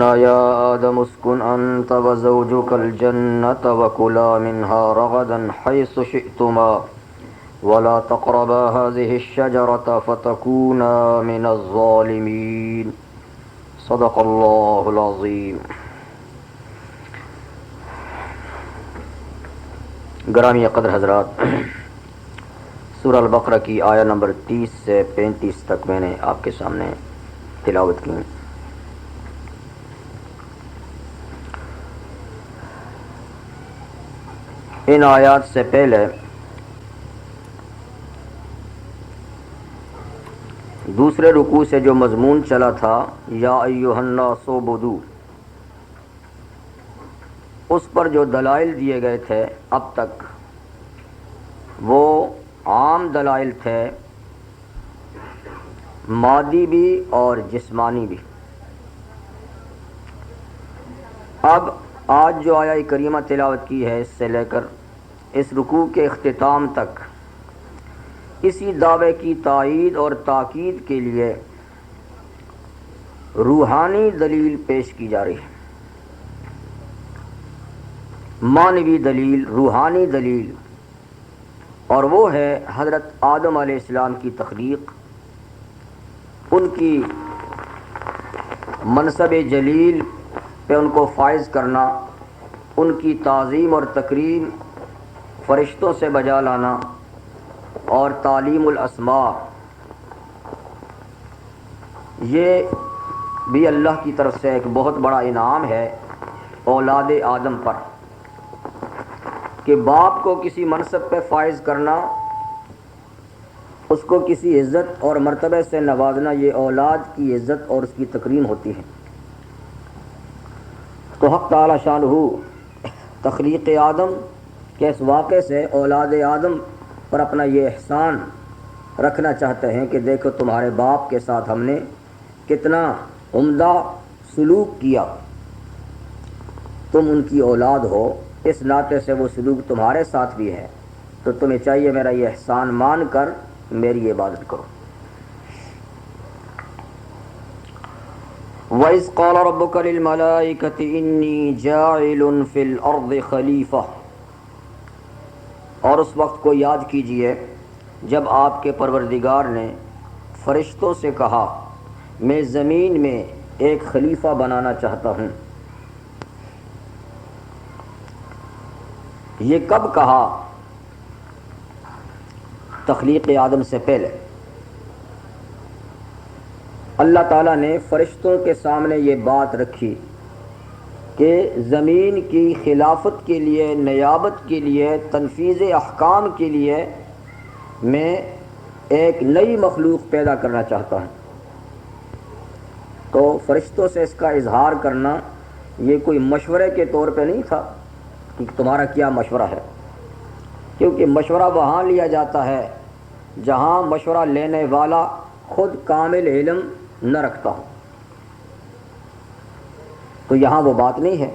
يا آدم اسكن أنت وزوجك الجنة وكلا منها رغدا حيث شئتما ولا تقربا هذه الشجرة فتكونا من الظالمين صدق الله العظيم. گرامی قدر حضرات، سورہ البقرہ کی آیہ نمبر 30 سے 35 تک میں نے آپ کے سامنے تلاوت کی. ان آیات سے پہلے دوسرے رکوع سے جو مضمون چلا تھا یا ایھا الناس اعبدوا، اس پر جو دلائل دیے گئے تھے اب تک وہ عام دلائل تھے، مادی بھی اور جسمانی بھی. اب آج جو آیہ کریمہ تلاوت کی ہے، اس سے لے کر اس رکوع کے اختتام تک اسی دعوے کی تائید اور تاکید کے لیے روحانی دلیل پیش کی جا رہی ہے. معنوی دلیل، روحانی دلیل، اور وہ ہے حضرت آدم علیہ السلام کی تخلیق، ان کی منصب جلیل پہ ان کو فائز کرنا، ان کی تعظیم اور تکریم فرشتوں سے بجا لانا، اور تعلیم الاسماء، یہ بھی اللہ کی طرف سے ایک بہت بڑا انعام ہے اولاد آدم پر، کہ باپ کو کسی منصب پہ فائز کرنا، اس کو کسی عزت اور مرتبے سے نوازنا، یہ اولاد کی عزت اور اس کی تکریم ہوتی ہے. تو حق تعالی شانہ تخلیق آدم کے اس واقعے سے اولاد آدم پر اپنا یہ احسان رکھنا چاہتے ہیں کہ دیکھو تمہارے باپ کے ساتھ ہم نے کتنا عمدہ سلوک کیا، تم ان کی اولاد ہو، اس ناطے سے وہ سلوک تمہارے ساتھ بھی ہے، تو تمہیں چاہیے میرا یہ احسان مان کر میری عبادت کرو. وَإِذْ قَالَ رَبُّكَ لِلْمَلَائِكَةِ إِنِّي جَاعِلٌ فِي الْأَرْضِ خَلِيفَةً، اور اس وقت کو یاد کیجئے جب آپ کے پروردگار نے فرشتوں سے کہا میں زمین میں ایک خلیفہ بنانا چاہتا ہوں. یہ کب کہا؟ تخلیق آدم سے پہلے. اللہ تعالیٰ نے فرشتوں کے سامنے یہ بات رکھی کہ زمین کی خلافت کے لیے، نیابت کے لیے، تنفیذ احکام کے لیے میں ایک نئی مخلوق پیدا کرنا چاہتا ہوں. تو فرشتوں سے اس کا اظہار کرنا یہ کوئی مشورے کے طور پہ نہیں تھا کہ تمہارا کیا مشورہ ہے، کیونکہ مشورہ وہاں لیا جاتا ہے جہاں مشورہ لینے والا خود کامل علم نہ رکھتا ہو. تو یہاں وہ بات نہیں ہے.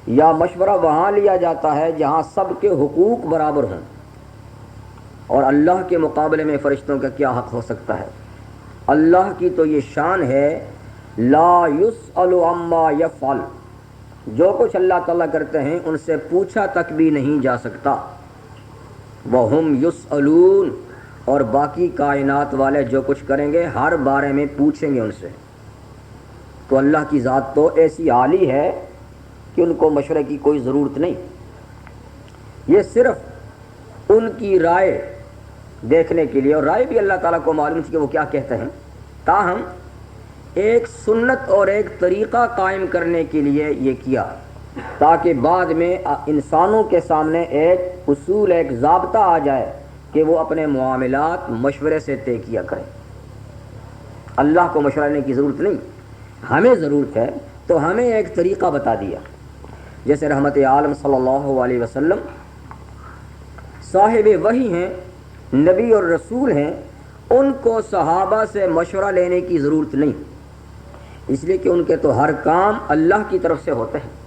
یا مشورہ وہاں لیا جاتا ہے جہاں سب کے حقوق برابر ہوں، اور اللہ کے مقابلے میں فرشتوں کا کیا حق ہو سکتا ہے؟ اللہ کی تو یہ شان ہے لا یسأل عما یفعل، جو کچھ اللہ تعالیٰ کرتے ہیں ان سے پوچھا تک بھی نہیں جا سکتا. وہم یسألون، اور باقی کائنات والے جو کچھ کریں گے ہر بارے میں پوچھیں گے ان سے. تو اللہ کی ذات تو ایسی عالی ہے کہ ان کو مشورے کی کوئی ضرورت نہیں. یہ صرف ان کی رائے دیکھنے کے لیے، اور رائے بھی اللہ تعالیٰ کو معلوم تھی کہ وہ کیا کہتے ہیں، تاہم ایک سنت اور ایک طریقہ قائم کرنے کے لیے یہ کیا، تاکہ بعد میں انسانوں کے سامنے ایک اصول، ایک ضابطہ آ جائے کہ وہ اپنے معاملات مشورے سے طے کیا کریں. اللہ کو مشورہ لینے کی ضرورت نہیں، ہمیں ضرورت ہے تو ہمیں ایک طریقہ بتا دیا. جیسے رحمت عالم صلی اللہ علیہ وسلم صاحب وحی ہیں، نبی اور رسول ہیں، ان کو صحابہ سے مشورہ لینے کی ضرورت نہیں، اس لیے کہ ان کے تو ہر کام اللہ کی طرف سے ہوتے ہیں.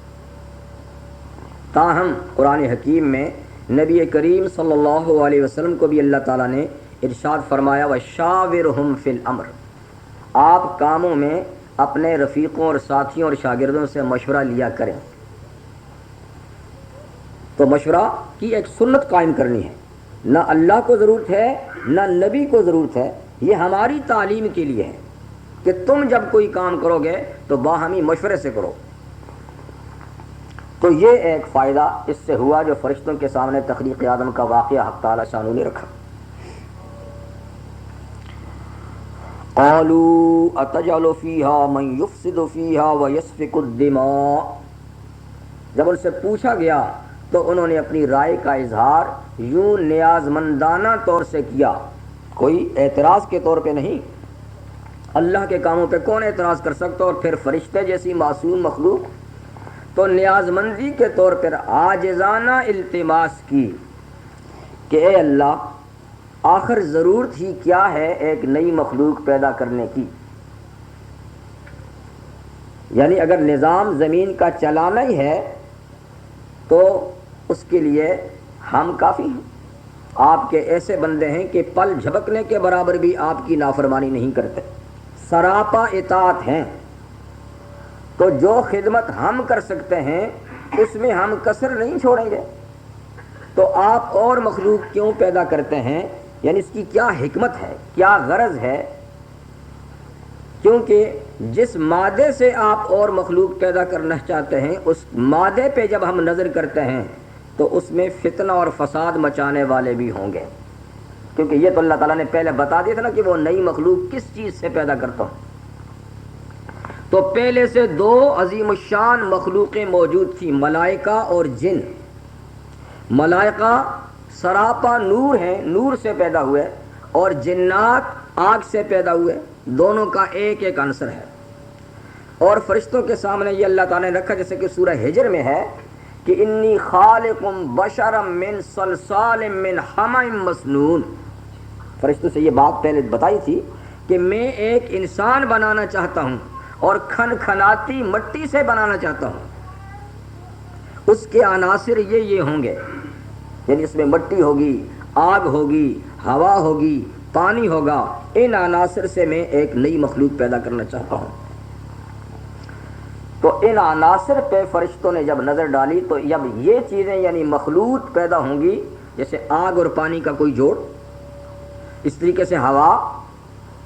تاہم قرآن حکیم میں نبی کریم صلی اللہ علیہ وسلم کو بھی اللہ تعالیٰ نے ارشاد فرمایا وَشَاوِرْهُمْ فِي الْأَمْرِ، آپ کاموں میں اپنے رفیقوں اور ساتھیوں اور شاگردوں سے مشورہ لیا کریں. تو مشورہ کی ایک سنت قائم کرنی ہے. نہ اللہ کو ضرورت ہے نہ نبی کو ضرورت ہے، یہ ہماری تعلیم کے لیے ہے کہ تم جب کوئی کام کرو گے تو باہمی مشورے سے کرو. تو یہ ایک فائدہ اس سے ہوا جو فرشتوں کے سامنے تخلیق آدم کا واقعہ حق تعالی شانہ نے رکھا. قالوا اتجعل فيها من يفسد فيها ويسفك الدماء. جب ان سے پوچھا گیا تو انہوں نے اپنی رائے کا اظہار یوں نیاز مندانہ طور سے کیا، کوئی اعتراض کے طور پہ نہیں. اللہ کے کاموں پہ کون اعتراض کر سکتا، اور پھر فرشتے جیسی معصوم مخلوق. تو نیاز مندی کے طور پر عاجزانہ التماس کی کہ اے اللہ آخر ضرورت ہی کیا ہے ایک نئی مخلوق پیدا کرنے کی. یعنی اگر نظام زمین کا چلانا ہی ہے تو اس کے لیے ہم کافی ہیں. آپ کے ایسے بندے ہیں کہ پل جھپکنے کے برابر بھی آپ کی نافرمانی نہیں کرتے، سراپا اطاعت ہیں. تو جو خدمت ہم کر سکتے ہیں اس میں ہم کسر نہیں چھوڑیں گے. تو آپ اور مخلوق کیوں پیدا کرتے ہیں، یعنی اس کی کیا حکمت ہے، کیا غرض ہے؟ کیونکہ جس مادے سے آپ اور مخلوق پیدا کرنا چاہتے ہیں اس مادے پہ جب ہم نظر کرتے ہیں تو اس میں فتنہ اور فساد مچانے والے بھی ہوں گے. کیونکہ یہ تو اللہ تعالیٰ نے پہلے بتا دیا تھا نا کہ وہ نئی مخلوق کس چیز سے پیدا کرتا ہوں. تو پہلے سے دو عظیم الشان مخلوقیں موجود تھیں، ملائکہ اور جن. ملائکہ سراپا نور ہیں، نور سے پیدا ہوئے، اور جنات آگ سے پیدا ہوئے. دونوں کا ایک ایک عنصر ہے. اور فرشتوں کے سامنے یہ اللہ تعالیٰ نے رکھا جیسے کہ سورہ ہجر میں ہے کہ انی خالق بشرا من صلصال من حمأ مسنون. فرشتوں سے یہ بات پہلے بتائی تھی کہ میں ایک انسان بنانا چاہتا ہوں اور کھن کھناتی مٹی سے بنانا چاہتا ہوں. اس کے عناصر یہ ہوں گے، یعنی اس میں مٹی ہوگی، آگ ہوگی، ہوا ہوگی، پانی ہوگا. ان عناصر سے میں ایک نئی مخلوق پیدا کرنا چاہتا ہوں. تو ان عناصر پہ فرشتوں نے جب نظر ڈالی تو جب یہ چیزیں یعنی مخلوط پیدا ہوں گی، جیسے آگ اور پانی کا کوئی جوڑ، اس طریقے سے ہوا،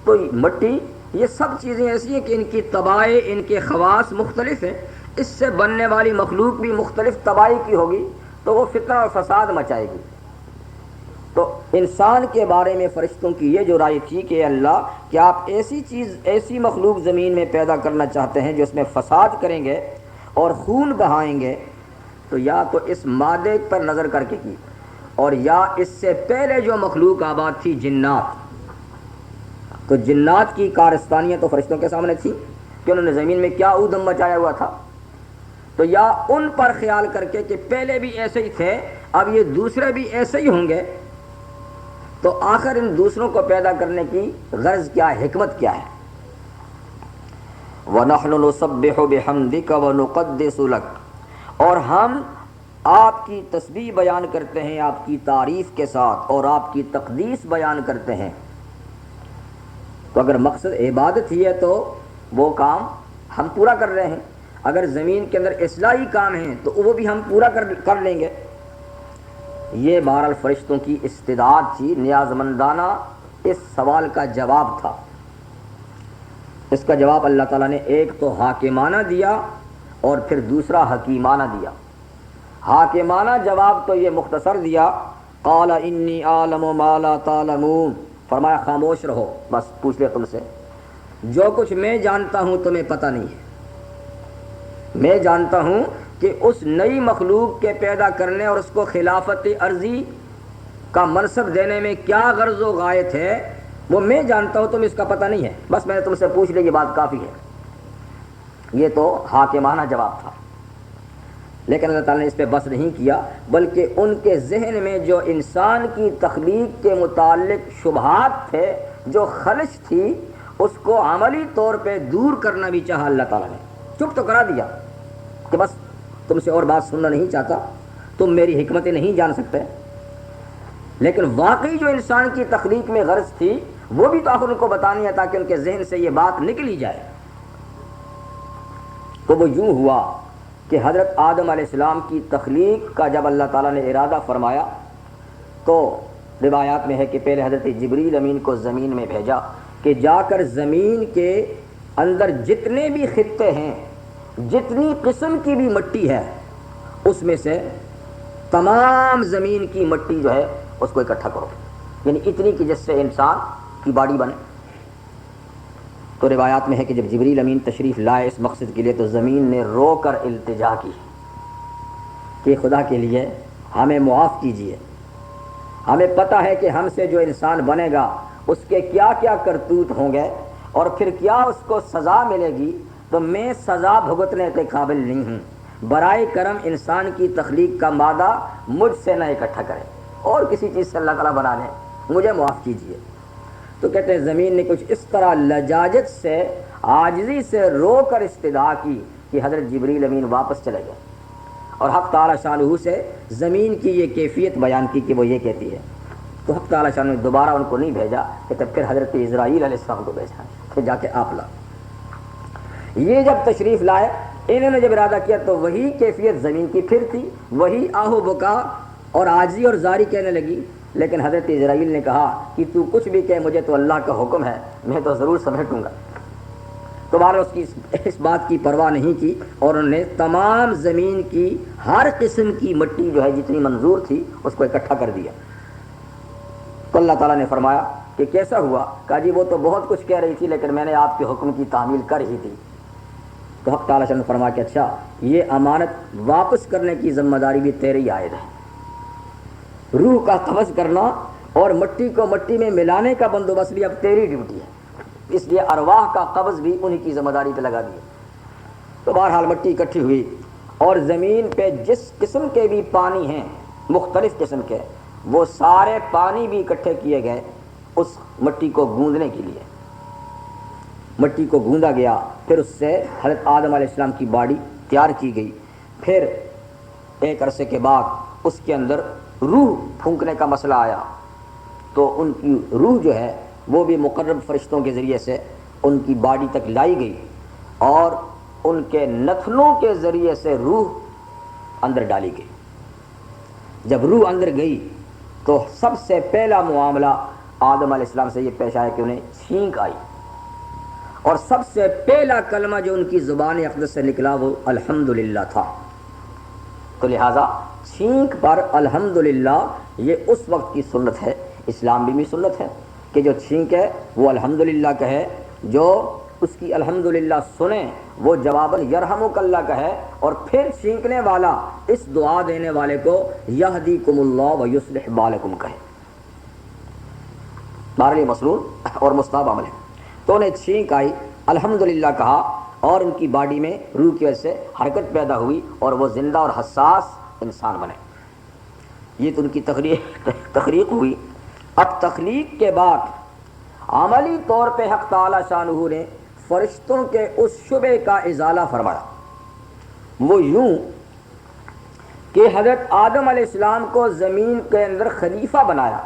تو مٹی، یہ سب چیزیں ایسی ہیں کہ ان کی طبائع، ان کے خواص مختلف ہیں. اس سے بننے والی مخلوق بھی مختلف طبائع کی ہوگی تو وہ فتنہ اور فساد مچائے گی. تو انسان کے بارے میں فرشتوں کی یہ جو رائے تھی کہ اللہ کہ آپ ایسی چیز، ایسی مخلوق زمین میں پیدا کرنا چاہتے ہیں جو اس میں فساد کریں گے اور خون بہائیں گے، تو یا تو اس مادے پر نظر کر کے کی، اور یا اس سے پہلے جو مخلوق آباد تھی جنات. تو جنات کی کارستانیاں تو فرشتوں کے سامنے تھی کہ انہوں نے زمین میں کیا اودم مچایا ہوا تھا. تو یا ان پر خیال کر کے کہ پہلے بھی ایسے ہی تھے، اب یہ دوسرے بھی ایسے ہی ہوں گے، تو آخر ان دوسروں کو پیدا کرنے کی غرض کیا ہے، حکمت کیا ہے. وَنَحْنُ نُسَبِّحُ بِحَمْدِكَ وَنُقَدِّسُ لَكَ. اور ہم آپ کی تسبیح بیان کرتے ہیں آپ کی تعریف کے ساتھ، اور آپ کی تقدیس بیان کرتے ہیں. تو اگر مقصد عبادت ہی ہے تو وہ کام ہم پورا کر رہے ہیں. اگر زمین کے اندر اصلاحی کام ہیں تو وہ بھی ہم پورا کر لیں گے. یہ بہرحال فرشتوں کی استعداد تھی، نیاز مندانہ اس سوال کا جواب تھا. اس کا جواب اللہ تعالیٰ نے ایک تو حاکمانہ دیا اور پھر دوسرا حکیمانہ دیا. حاکمانہ جواب تو یہ مختصر دیا، قال انی اعلم ما لا تعلمون. فرمایا خاموش رہو، بس پوچھ لے تم سے، جو کچھ میں جانتا ہوں تمہیں پتہ نہیں ہے. میں جانتا ہوں کہ اس نئی مخلوق کے پیدا کرنے اور اس کو خلافت ارضی کا منصب دینے میں کیا غرض و غایت ہے وہ میں جانتا ہوں، تمہیں اس کا پتہ نہیں ہے. بس میں نے تم سے پوچھ لیا، یہ بات کافی ہے. یہ تو حاکمانہ جواب تھا. لیکن اللہ تعالیٰ نے اس پہ بس نہیں کیا، بلکہ ان کے ذہن میں جو انسان کی تخلیق کے متعلق شبہات تھے، جو خلش تھی، اس کو عملی طور پہ دور کرنا بھی چاہا اللہ تعالیٰ نے. چپ تو کرا دیا کہ بس تم سے اور بات سننا نہیں چاہتا، تم میری حکمتیں نہیں جان سکتے. لیکن واقعی جو انسان کی تخلیق میں غرض تھی وہ بھی تو آخر ان کو بتانی ہے تاکہ ان کے ذہن سے یہ بات نکلی جائے. تو وہ یوں ہوا کہ حضرت آدم علیہ السلام کی تخلیق کا جب اللہ تعالیٰ نے ارادہ فرمایا تو روایات میں ہے کہ پہلے حضرت جبریل امین کو زمین میں بھیجا کہ جا کر زمین کے اندر جتنے بھی خطے ہیں، جتنی قسم کی بھی مٹی ہے، اس میں سے تمام زمین کی مٹی جو ہے اس کو اکٹھا کرو، یعنی اتنی کہ جس سے انسان کی باڈی بنے۔ تو روایات میں ہے کہ جب جبریل امین تشریف لائے اس مقصد کے لیے تو زمین نے رو کر التجا کی کہ خدا کے لیے ہمیں معاف کیجیے، ہمیں پتہ ہے کہ ہم سے جو انسان بنے گا اس کے کیا کیا کرتوت ہوں گے اور پھر کیا اس کو سزا ملے گی، تو میں سزا بھگتنے کے قابل نہیں ہوں، برائے کرم انسان کی تخلیق کا مادہ مجھ سے نہ اکٹھا کرے اور کسی چیز سے اللہ تعالیٰ بنا لیں، مجھے معاف کیجیے۔ تو کہتے ہیں زمین نے کچھ اس طرح لجاجت سے، عاجزی سے رو کر استدعا کی کہ حضرت جبریل امین واپس چلے گئے، اور حق تعالیٰ شانہ سے زمین کی یہ کیفیت بیان کی کہ وہ یہ کہتی ہے۔ تو حق تعالیٰ شانہ نے دوبارہ ان کو نہیں بھیجا کہ تب پھر حضرت اسرائیل علیہ السلام کو بھیجا کہ جا کے آپ لا۔ یہ جب تشریف لائے، انہوں نے جب ارادہ کیا تو وہی کیفیت زمین کی پھر تھی، وہی آہو بکا اور عاجزی اور زاری کہنے لگی، لیکن حضرت اسرائیل نے کہا کہ تو کچھ بھی کہے، مجھے تو اللہ کا حکم ہے، میں تو ضرور سمیٹوں گا۔ دوبارہ اس کی اس بات کی پرواہ نہیں کی اور انہوں نے تمام زمین کی ہر قسم کی مٹی جو ہے جتنی منظور تھی اس کو اکٹھا کر دیا۔ تو اللہ تعالیٰ نے فرمایا کہ کیسا ہوا؟ کہا جی وہ تو بہت کچھ کہہ رہی تھی لیکن میں نے آپ کے حکم کی تعمیل کر ہی دی۔ تو حق تعالیٰ نے فرمایا کہ اچھا یہ امانت واپس کرنے کی ذمہ داری بھی تیرے ہی عائد ہے، روح کا قبض کرنا اور مٹی کو مٹی میں ملانے کا بندوبست بھی اب تیری ڈیوٹی ہے، اس لیے ارواح کا قبض بھی انہی کی ذمہ داری پہ لگا دی۔ تو بہرحال مٹی اکٹھی ہوئی اور زمین پہ جس قسم کے بھی پانی ہیں، مختلف قسم کے، وہ سارے پانی بھی اکٹھے کیے گئے اس مٹی کو گوندنے کے لیے۔ مٹی کو گوندا گیا، پھر اس سے حضرت آدم علیہ السلام کی باڈی تیار کی گئی۔ پھر ایک عرصے کے بعد اس کے اندر روح پھونکنے کا مسئلہ آیا، تو ان کی روح جو ہے وہ بھی مقرب فرشتوں کے ذریعے سے ان کی باڈی تک لائی گئی اور ان کے نتنوں کے ذریعے سے روح اندر ڈالی گئی۔ جب روح اندر گئی تو سب سے پہلا معاملہ آدم علیہ السلام سے یہ پیش آیا کہ انہیں چھینک آئی، اور سب سے پہلا کلمہ جو ان کی زبان اقدس سے نکلا وہ الحمدللہ تھا۔ تو لہٰذا چھینک پر الحمدللہ یہ اس وقت کی سنت ہے، اسلام بھی سنت ہے کہ جو چھینک ہے وہ الحمدللہ کہے، جو اس کی الحمدللہ سنے وہ جواباً یرحمک اللہ کہے، اور پھر چھینکنے والا اس دعا دینے والے کو یہدیکم اللہ ویصلح بالکم کہے۔ بہرحال یہ مسنون اور مستحب عمل ہے۔ تو انہیں چھینک آئی، الحمدللہ کہا، اور ان کی باڈی میں روح کی وجہ سے حرکت پیدا ہوئی اور وہ زندہ اور حساس انسان بنے۔ یہ تو ان کی تخلیق ہوئی۔ اب تخلیق کے بعد عملی طور پہ حق تعالی شانہ نے فرشتوں کے اس شبے کا ازالہ فرمایا، وہ یوں کہ حضرت آدم علیہ السلام کو زمین کے اندر خلیفہ بنایا،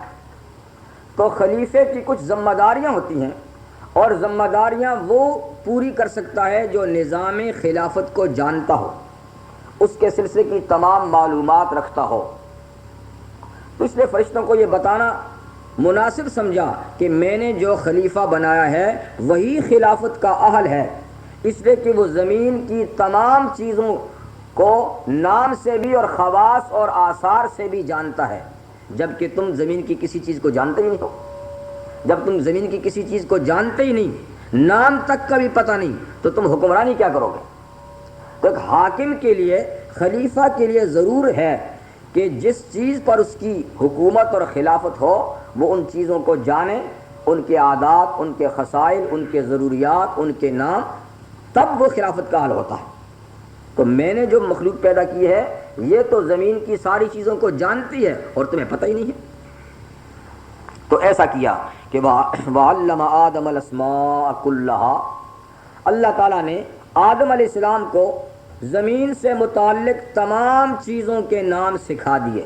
تو خلیفے کی کچھ ذمہ داریاں ہوتی ہیں، اور ذمہ داریاں وہ پوری کر سکتا ہے جو نظام خلافت کو جانتا ہو، اس کے سلسلے کی تمام معلومات رکھتا ہو۔ تو اس لیے فرشتوں کو یہ بتانا مناسب سمجھا کہ میں نے جو خلیفہ بنایا ہے وہی خلافت کا اہل ہے، اس لیے کہ وہ زمین کی تمام چیزوں کو نام سے بھی اور خواص اور آثار سے بھی جانتا ہے، جبکہ تم زمین کی کسی چیز کو جانتے ہی نہیں ہو۔ جب تم زمین کی کسی چیز کو جانتے ہی نہیں، نام تک کا بھی پتہ نہیں، تو تم حکمرانی کیا کرو گے؟ تو ایک حاکم کے لیے، خلیفہ کے لیے ضرور ہے کہ جس چیز پر اس کی حکومت اور خلافت ہو وہ ان چیزوں کو جانے، ان کے عادات، ان کے خصائل، ان کے ضروریات، ان کے نام، تب وہ خلافت کا حل ہوتا ہے۔ تو میں نے جو مخلوق پیدا کی ہے یہ تو زمین کی ساری چیزوں کو جانتی ہے اور تمہیں پتہ ہی نہیں ہے۔ تو ایسا کیا کہ وَعَلَّمَ آدَمَ الْأَسْمَاءَ كُلَّهَا، اللہ تعالیٰ نے آدم علیہ السلام کو زمین سے متعلق تمام چیزوں کے نام سکھا دیے۔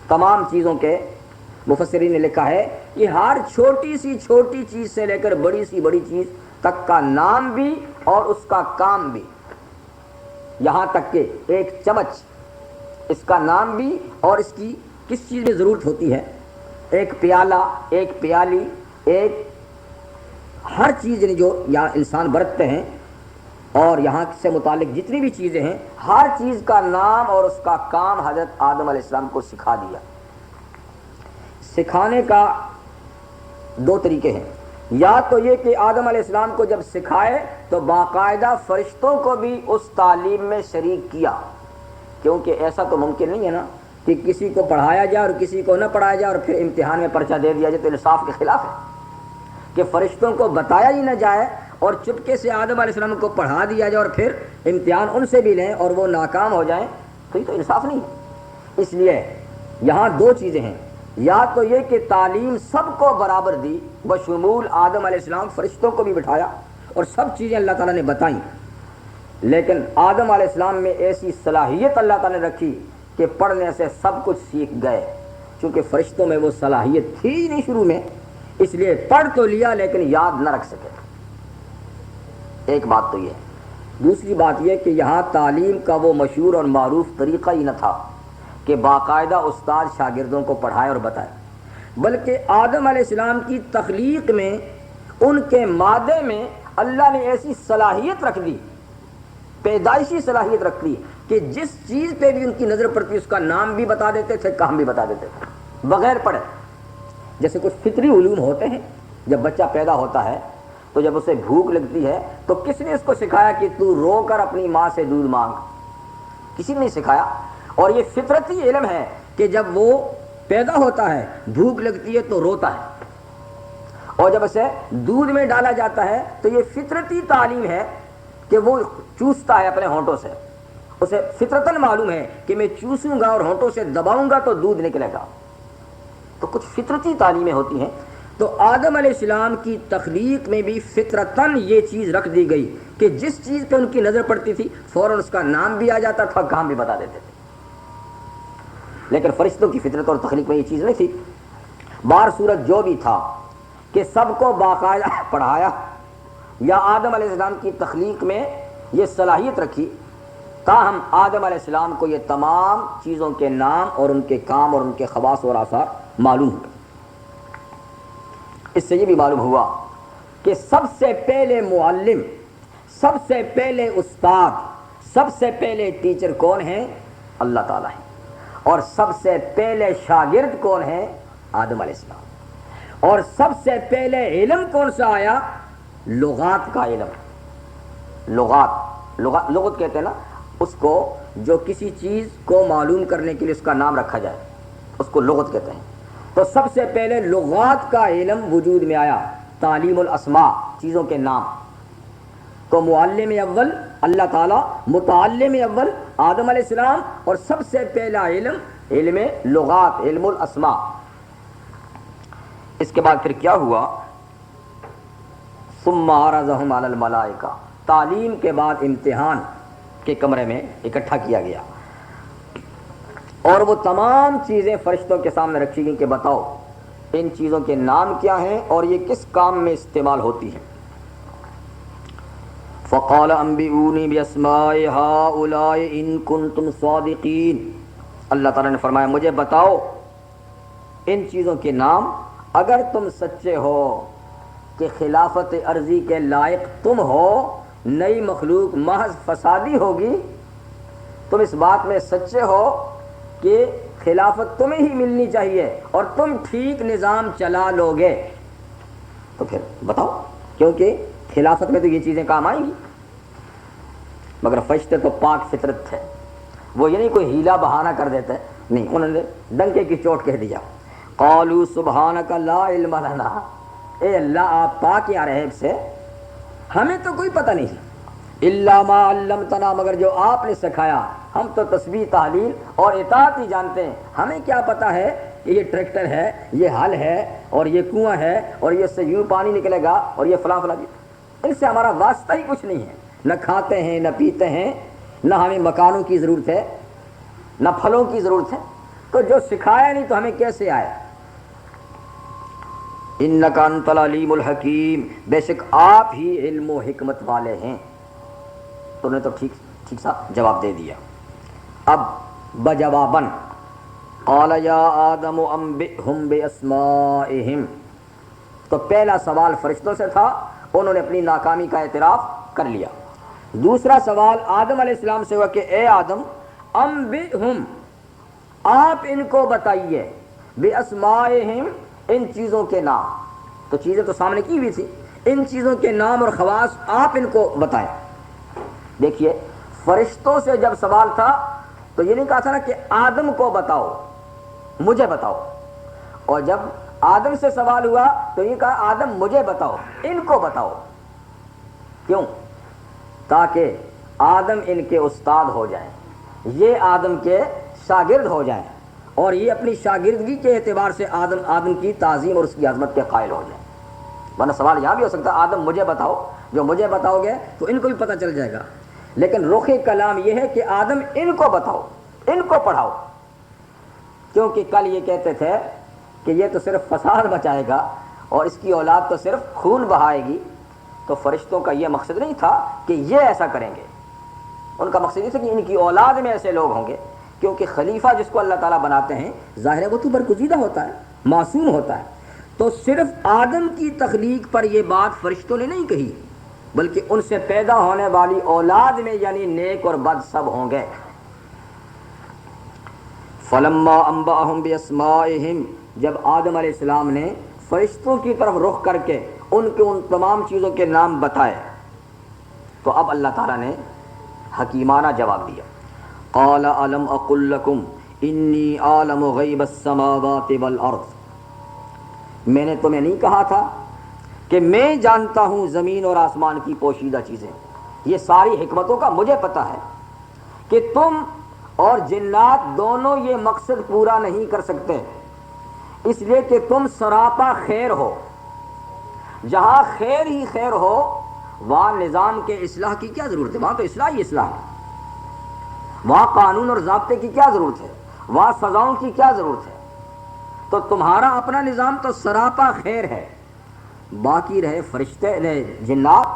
تمام چیزوں کے، مفسرین نے لکھا ہے کہ ہر چھوٹی سی چیز سے لے کر بڑی سی بڑی چیز تک کا نام بھی اور اس کا کام بھی یہاں تک کہ ایک چمچ، اس کا نام بھی اور اس کی کس چیز میں ضرورت ہوتی ہے، ایک پیالہ، ایک پیالی، ایک ہر چیز جو یہاں انسان برتتے ہیں اور یہاں سے متعلق جتنی بھی چیزیں ہیں، ہر چیز کا نام اور اس کا کام حضرت آدم علیہ السلام کو سکھا دیا۔ سکھانے کا دو طریقے ہیں، یا تو یہ کہ آدم علیہ السلام کو جب سکھائے تو باقاعدہ فرشتوں کو بھی اس تعلیم میں شریک کیا، کیونکہ ایسا تو ممکن نہیں ہے نا کہ کسی کو پڑھایا جائے اور کسی کو نہ پڑھایا جائے اور پھر امتحان میں پرچہ دے دیا جائے، تو انصاف کے خلاف ہے کہ فرشتوں کو بتایا ہی نہ جائے اور چپکے سے آدم علیہ السلام کو پڑھا دیا جائے اور پھر امتحان ان سے بھی لیں اور وہ ناکام ہو جائیں، تو یہ تو انصاف نہیں ہے۔ اس لیے یہاں دو چیزیں ہیں، یا تو یہ کہ تعلیم سب کو برابر دی بشمول آدم علیہ السلام، فرشتوں کو بھی بٹھایا اور سب چیزیں اللہ تعالیٰ نے بتائیں، لیکن آدم علیہ السلام میں ایسی صلاحیت اللہ تعالیٰ نے رکھی کہ پڑھنے سے سب کچھ سیکھ گئے، چونکہ فرشتوں میں وہ صلاحیت تھی ہی نہیں شروع میں، اس لیے پڑھ تو لیا لیکن یاد نہ رکھ سکے۔ ایک بات تو یہ ہے۔ دوسری بات یہ کہ یہاں تعلیم کا وہ مشہور اور معروف طریقہ ہی نہ تھا کہ باقاعدہ استاد شاگردوں کو پڑھائے اور بتائے، بلکہ آدم علیہ السلام کی تخلیق میں، ان کے مادے میں اللہ نے ایسی صلاحیت رکھ دی، پیدائشی صلاحیت رکھ دی کہ جس چیز پہ بھی ان کی نظر پڑتی اس کا نام بھی بتا دیتے تھے، کام بھی بتا دیتے تھے بغیر پڑھے۔ جیسے کچھ فطری علوم ہوتے ہیں، جب بچہ پیدا ہوتا ہے تو جب اسے بھوک لگتی ہے تو کس نے اس کو سکھایا کہ تو رو کر اپنی ماں سے دودھ مانگ؟ کسی نے نہیں سکھایا، اور یہ فطرتی علم ہے کہ جب وہ پیدا ہوتا ہے بھوک لگتی ہے تو روتا ہے، اور جب اسے دودھ میں ڈالا جاتا ہے تو یہ فطرتی تعلیم ہے کہ وہ چوستا ہے اپنے ہونٹوں سے، اسے فطرتاً معلوم ہے کہ میں چوسوں گا اور ہونٹوں سے دباؤں گا تو دودھ نکلے گا۔ تو کچھ فطرتی تعلیمیں ہوتی ہیں، تو آدم علیہ السلام کی تخلیق میں بھی فطرتاً یہ چیز رکھ دی گئی کہ جس چیز پہ ان کی نظر پڑتی تھی فوراً اس کا نام بھی آ جاتا تھا، کام بھی بتا دیتے تھے۔ لیکن فرشتوں کی فطرت اور تخلیق میں یہ چیز نہیں تھی۔ بار صورت جو بھی تھا کہ سب کو باقاعدہ پڑھایا، یا آدم علیہ السلام کی تخلیق میں یہ صلاحیت رکھی، تاہم آدم علیہ السلام کو یہ تمام چیزوں کے نام اور ان کے کام اور ان کے خواص اور آثار معلوم ہوئے۔ اس سے یہ بھی معلوم ہوا کہ سب سے پہلے معلم، سب سے پہلے استاد، سب سے پہلے ٹیچر کون ہیں؟ اللہ تعالیٰ ہے، اور سب سے پہلے شاگرد کون ہیں؟ آدم علیہ السلام۔ اور سب سے پہلے علم کون سا آیا؟ لغات کا علم۔ لغت کہتے ہیں نا اس کو جو کسی چیز کو معلوم کرنے کے لیے اس کا نام رکھا جائے، اس کو لغت کہتے ہیں۔ تو سب سے پہلے لغات کا علم وجود میں آیا، تعلیم الاسماء، چیزوں کے نام۔ تو معلم اول اللہ تعالیٰ، متعلم اول آدم علیہ السلام، اور سب سے پہلا علم علم لغات، علم الاسماء۔ اس کے بعد پھر کیا ہوا؟ ثم عرضهم علی الملائکہ، تعلیم کے بعد امتحان کے کمرے میں اکٹھا کیا گیا اور وہ تمام چیزیں فرشتوں کے سامنے رکھی گئیں کہ بتاؤ ان چیزوں کے نام کیا ہیں اور یہ کس کام میں استعمال ہوتی ہیں۔ فقال انبئونی باسماء ہؤلاء ان کنتم صادقین، اللہ تعالیٰ نے فرمایا مجھے بتاؤ ان چیزوں کے نام اگر تم سچے ہو کہ خلافت عرضی کے لائق تم ہو، نئی مخلوق محض فسادی ہوگی، تم اس بات میں سچے ہو کہ خلافت تمہیں ہی ملنی چاہیے اور تم ٹھیک نظام چلا لو گے، تو پھر بتاؤ، کیونکہ خلافت میں تو یہ چیزیں کام آئیں گی۔ مگر فرشتے تو پاک فطرت تھے، وہ یہ نہیں کوئی ہیلا بہانہ کر دیتے، نہیں، انہوں نے ڈنکے کی چوٹ کہہ دیا، قالوا سبحانک لا علم لنا، اے اللہ آپ پاک ہیں عیب سے، ہمیں تو کوئی پتہ نہیں، الا ما علمتنا، مگر جو آپ نے سکھایا، ہم تو تسبیح تحلیل اور اطاعت ہی جانتے ہیں، ہمیں کیا پتہ ہے کہ یہ ٹریکٹر ہے، یہ ہل ہے اور یہ کنواں ہے اور یہ سے یوں پانی نکلے گا اور یہ فلاں فلاں، ان سے ہمارا واسطہ ہی کچھ نہیں ہے، نہ کھاتے ہیں نہ پیتے ہیں، نہ ہمیں مکانوں کی ضرورت ہے نہ پھلوں کی ضرورت ہے، تو جو سکھایا نہیں تو ہمیں کیسے آئے؟ انک انت العلیم الحکیم، بے شک آپ ہی علم و حکمت والے ہیں۔ تو نے تو ٹھیک ٹھیک سا جواب دے دیا. اب بجواباً قال یا آدم انبئہم باسمائہم. تو پہلا سوال فرشتوں سے تھا، انہوں نے اپنی ناکامی کا اعتراف کر لیا. دوسرا سوال آدم علیہ السلام سے ہوا کہ اے آدم انبئہم، آپ ان کو بتائیے، باسمائہم، ان چیزوں کے نام. تو چیزیں تو سامنے کی ہوئی تھی، ان چیزوں کے نام اور خواص آپ ان کو بتائیں. دیکھیے فرشتوں سے جب سوال تھا تو یہ نہیں کہا تھا نا کہ آدم کو بتاؤ، مجھے بتاؤ. اور جب آدم سے سوال ہوا تو یہ کہا آدم مجھے بتاؤ، ان کو بتاؤ. کیوں؟ تاکہ آدم ان کے استاد ہو جائیں، یہ آدم کے شاگرد ہو جائیں، اور یہ اپنی شاگردگی کے اعتبار سے آدم کی تعظیم اور اس کی عظمت کے قائل ہو جائیں. ورنہ سوال یہاں بھی ہو سکتا ہے آدم مجھے بتاؤ، جو مجھے بتاؤ گے تو ان کو بھی پتہ چل جائے گا. لیکن رخ کلام یہ ہے کہ آدم ان کو بتاؤ، ان کو پڑھاؤ. کیونکہ کل یہ کہتے تھے کہ یہ تو صرف فساد مچائے گا اور اس کی اولاد تو صرف خون بہائے گی. تو فرشتوں کا یہ مقصد نہیں تھا کہ یہ ایسا کریں گے، ان کا مقصد یہ تھا کہ ان کی اولاد میں ایسے لوگ ہوں گے. کیونکہ خلیفہ جس کو اللہ تعالیٰ بناتے ہیں ظاہر ہے وہ تو برگزیدہ ہوتا ہے، معصوم ہوتا ہے. تو صرف آدم کی تخلیق پر یہ بات فرشتوں نے نہیں کہی، بلکہ ان سے پیدا ہونے والی اولاد میں یعنی نیک اور بد سب ہوں گے. فلما انبأہم باسمائہم، جب آدم علیہ السلام نے فرشتوں کی طرف رخ کر کے ان تمام چیزوں کے نام بتائے تو اب اللہ تعالیٰ نے حکیمانہ جواب دیا. قال الم اقل لکم انی عالم غیب السماوات والارض. میں نے تمہیں نہیں کہا تھا کہ میں جانتا ہوں زمین اور آسمان کی پوشیدہ چیزیں. یہ ساری حکمتوں کا مجھے پتہ ہے کہ تم اور جنات دونوں یہ مقصد پورا نہیں کر سکتے، اس لیے کہ تم سراپا خیر ہو. جہاں خیر ہی خیر ہو وہاں نظام کے اصلاح کی کیا ضرورت ہے؟ وہاں تو اصلاح ہی اصلاح ہے. وہاں قانون اور ضابطے کی کیا ضرورت ہے؟ وہاں سزاؤں کی کیا ضرورت ہے؟ تو تمہارا اپنا نظام تو سراپا خیر ہے. باقی رہے فرشتے، رہے جنات،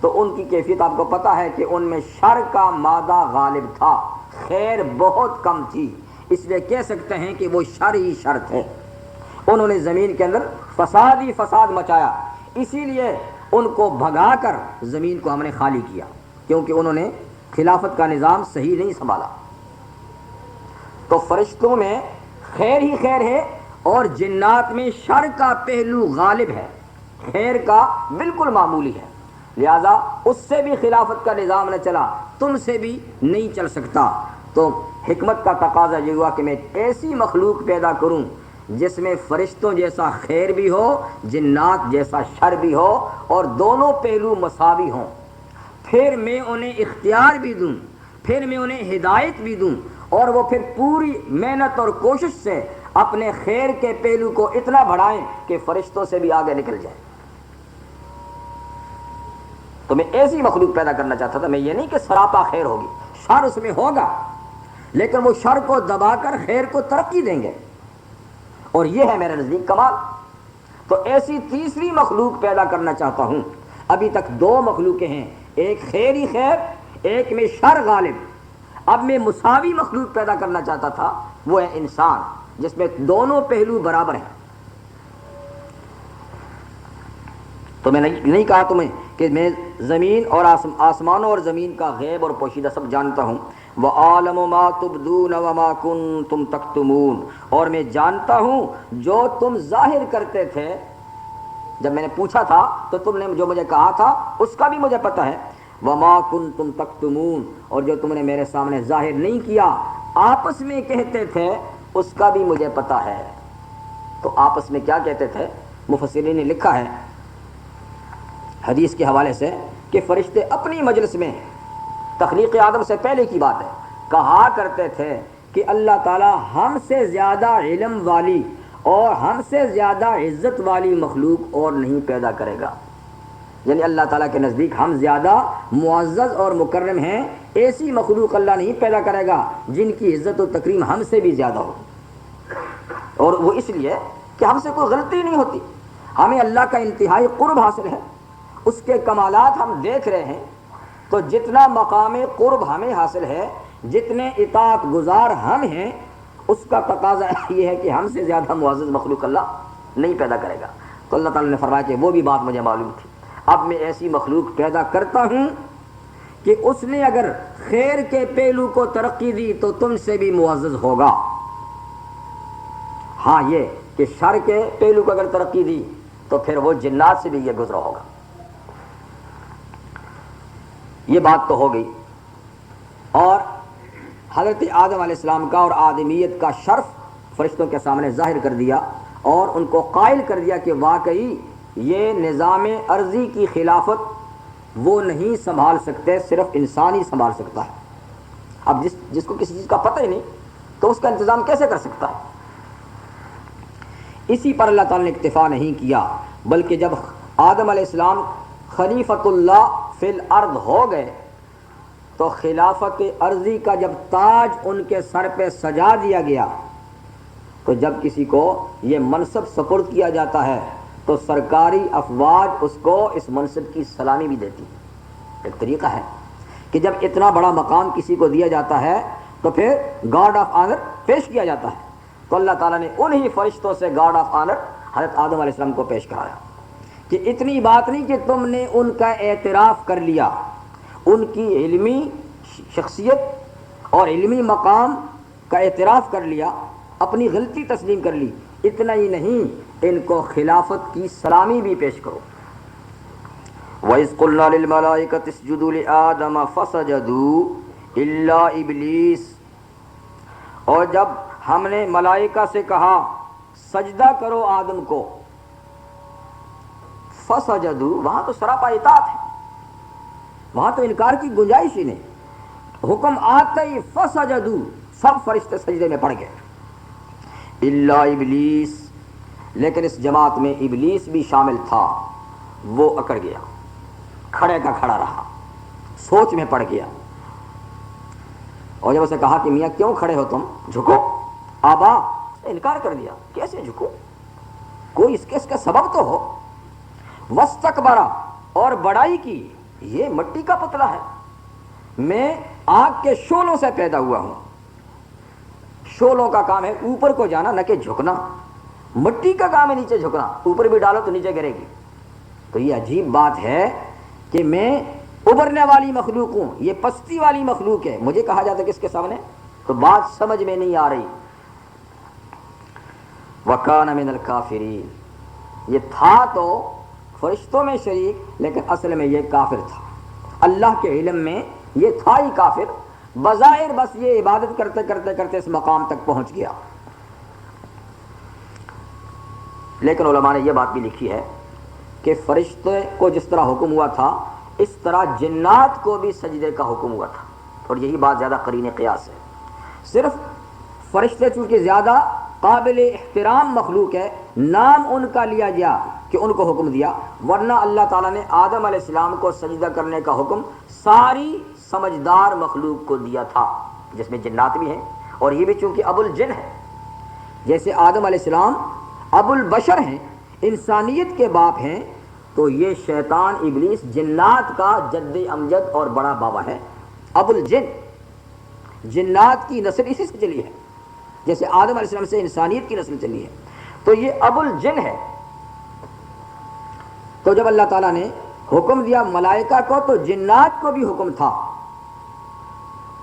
تو ان کی کیفیت آپ کو پتہ ہے کہ ان میں شر کا مادہ غالب تھا، خیر بہت کم تھی. اس لیے کہہ سکتے ہیں کہ وہ شر ہی شر تھے. انہوں نے زمین کے اندر فساد ہی فساد مچایا، اسی لیے ان کو بھگا کر زمین کو ہم نے خالی کیا، کیونکہ انہوں نے خلافت کا نظام صحیح نہیں سنبھالا. تو فرشتوں میں خیر ہی خیر ہے اور جنات میں شر کا پہلو غالب ہے، خیر کا بالکل معمولی ہے. لہذا اس سے بھی خلافت کا نظام نہ چلا، تم سے بھی نہیں چل سکتا. تو حکمت کا تقاضا یہ ہوا کہ میں ایسی مخلوق پیدا کروں جس میں فرشتوں جیسا خیر بھی ہو، جنات جیسا شر بھی ہو، اور دونوں پہلو مساوی ہوں. پھر میں انہیں اختیار بھی دوں، پھر میں انہیں ہدایت بھی دوں، اور وہ پھر پوری محنت اور کوشش سے اپنے خیر کے پہلو کو اتنا بڑھائیں کہ فرشتوں سے بھی آگے نکل جائیں. تو میں ایسی مخلوق پیدا کرنا چاہتا تھا. میں یہ نہیں کہ سراپا خیر ہوگی، شر اس میں ہوگا، لیکن وہ شر کو دبا کر خیر کو ترقی دیں گے، اور یہ ہے میرے نزدیک کمال. تو ایسی تیسری مخلوق پیدا کرنا چاہتا ہوں. ابھی تک دو مخلوقیں ہیں، ایک خیر ہی خیر، ایک میں شر غالب. اب میں مساوی مخلوق پیدا کرنا چاہتا تھا، وہ ہے انسان، جس میں دونوں پہلو برابر ہیں. تو میں نہیں کہا تمہیں کہ میں زمین اور آسمانوں اور زمین کا غیب اور پوشیدہ سب جانتا ہوں. وَعَالَمُ مَا تُبْدُونَ وَمَا كُنْتُمْ تَكْتُمُونَ، اور میں جانتا ہوں جو تم ظاہر کرتے تھے. جب میں نے پوچھا تھا تو تم نے جو مجھے کہا تھا اس کا بھی مجھے پتہ ہے. وَمَا كُنْتُمْ تَكْتُمُونَ، اور جو تم نے میرے سامنے ظاہر نہیں کیا، آپس میں کہتے تھے، اس کا بھی مجھے پتہ ہے. تو آپس میں کیا کہتے تھے؟ مفسرین نے لکھا ہے حدیث کے حوالے سے کہ فرشتے اپنی مجلس میں، تخلیق آدم سے پہلے کی بات ہے، کہا کرتے تھے کہ اللہ تعالیٰ ہم سے زیادہ علم والی اور ہم سے زیادہ عزت والی مخلوق اور نہیں پیدا کرے گا. یعنی اللہ تعالیٰ کے نزدیک ہم زیادہ معزز اور مکرم ہیں، ایسی مخلوق اللہ نہیں پیدا کرے گا جن کی عزت و تکریم ہم سے بھی زیادہ ہو. اور وہ اس لیے کہ ہم سے کوئی غلطی نہیں ہوتی، ہمیں اللہ کا انتہائی قرب حاصل ہے، اس کے کمالات ہم دیکھ رہے ہیں. تو جتنا مقام قرب ہمیں حاصل ہے، جتنے اطاعت گزار ہم ہیں، اس کا تقاضا یہ ہے کہ ہم سے زیادہ معزز مخلوق اللہ نہیں پیدا کرے گا۔ تو اللہ تعالیٰ نے فرمایا کہ وہ بھی بات مجھے معلوم تھی، اب میں ایسی مخلوق پیدا کرتا ہوں کہ اس نے اگر خیر کے پہلو کو ترقی دی تو تم سے بھی معزز ہوگا، ہاں یہ کہ شر کے پہلو کو اگر ترقی دی تو پھر وہ جنات سے بھی یہ گزرا ہوگا۔ یہ بات تو ہو گئی، اور حضرت آدم علیہ السلام کا اور آدمیت کا شرف فرشتوں کے سامنے ظاہر کر دیا، اور ان کو قائل کر دیا کہ واقعی یہ نظام ارضی کی خلافت وہ نہیں سنبھال سکتے، صرف انسان ہی سنبھال سکتا ہے۔ اب جس کو کسی چیز کا پتہ ہی نہیں تو اس کا انتظام کیسے کر سکتا ہے؟ اسی پر اللہ تعالیٰ نے اکتفا نہیں کیا، بلکہ جب آدم علیہ السلام خلیفۃ اللہ فی الارض ہو گئے تو خلافت ارضی کا جب تاج ان کے سر پہ سجا دیا گیا، تو جب کسی کو یہ منصب سپرد کیا جاتا ہے تو سرکاری افواج اس کو اس منصب کی سلامی بھی دیتی ہے۔ ایک طریقہ ہے کہ جب اتنا بڑا مقام کسی کو دیا جاتا ہے تو پھر گارڈ آف آنر پیش کیا جاتا ہے، تو اللہ تعالیٰ نے انہی فرشتوں سے گارڈ آف آنر حضرت آدم علیہ السلام کو پیش کرایا کہ اتنی بات نہیں کہ تم نے ان کا اعتراف کر لیا، ان کی علمی شخصیت اور علمی مقام کا اعتراف کر لیا، اپنی غلطی تسلیم کر لی، اتنا ہی نہیں ان کو خلافت کی سلامی بھی پیش کرو۔ وَإِذْ قُلْنَا لِلْمَلَائِكَةِ اسْجُدُوا لِآدَمَ فَسَجَدُوا إِلَّا إِبْلِيسَ، اور جب ہم نے ملائکہ سے کہا سجدہ کرو آدم کو، فَسَجَدُوا، وہاں تو سراپا اطاعت ہے، وہاں تو انکار کی گنجائش ہی نہیں، حکم آتے ہی فَسَجَدُوا، سب فرشتے سجدے میں پڑ گئے، الا ابلیس، لیکن اس جماعت میں ابلیس بھی شامل تھا، وہ اکڑ گیا، کھڑے کا کھڑا رہا، سوچ میں پڑ گیا، اور جب اسے کہا کہ میاں کیوں کھڑے ہو تم، جھکو، آبا، انکار کر دیا، کیسے جھکو، کوئی اس کا سبب تو ہو، واستکبر، اور بڑائی کی، یہ مٹی کا پتلا ہے، میں آگ کے شعلوں سے پیدا ہوا ہوں، شعلوں کا کام ہے اوپر کو جانا نہ کہ جھکنا، مٹی کا کام ہے نیچے جھکنا، اوپر بھی ڈالو تو نیچے گرے گی۔ تو یہ عجیب بات ہے کہ میں ابھرنے والی مخلوق ہوں، یہ پستی والی مخلوق ہے، مجھے کہا جاتا ہے کس کے سامنے، تو بات سمجھ میں نہیں آ رہی۔ وَكَانَ مِنَ الْكَافِرِينَ، یہ تھا تو فرشتوں میں شریک، لیکن اصل میں یہ کافر تھا، اللہ کے علم میں یہ تھا ہی کافر، بظاہر بس یہ عبادت کرتے کرتے کرتے اس مقام تک پہنچ گیا۔ لیکن علماء نے یہ بات بھی لکھی ہے کہ فرشتے کو جس طرح حکم ہوا تھا اس طرح جنات کو بھی سجدے کا حکم ہوا تھا، اور یہی بات زیادہ قرین قیاس ہے۔ صرف فرشتے چونکہ زیادہ قابل احترام مخلوق ہے، نام ان کا لیا گیا کہ ان کو حکم دیا، ورنہ اللہ تعالیٰ نے آدم علیہ السلام کو سجدہ کرنے کا حکم ساری سمجھدار مخلوق کو دیا تھا، جس میں جنات بھی ہیں، اور یہ بھی چونکہ ابو الجن ہے، جیسے آدم علیہ السلام ابو البشر ہیں، انسانیت کے باپ ہیں، تو یہ شیطان ابلیس جنات کا جد امجد اور بڑا بابا ہے، ابو الجن، جنات کی نسل اسی سے چلی ہے، جیسے آدم علیہ السلام سے انسانیت کی نسل چلی ہے، تو یہ ابو الجن ہے۔ تو جب اللہ تعالیٰ نے حکم دیا ملائکہ کو تو جنات کو بھی حکم تھا،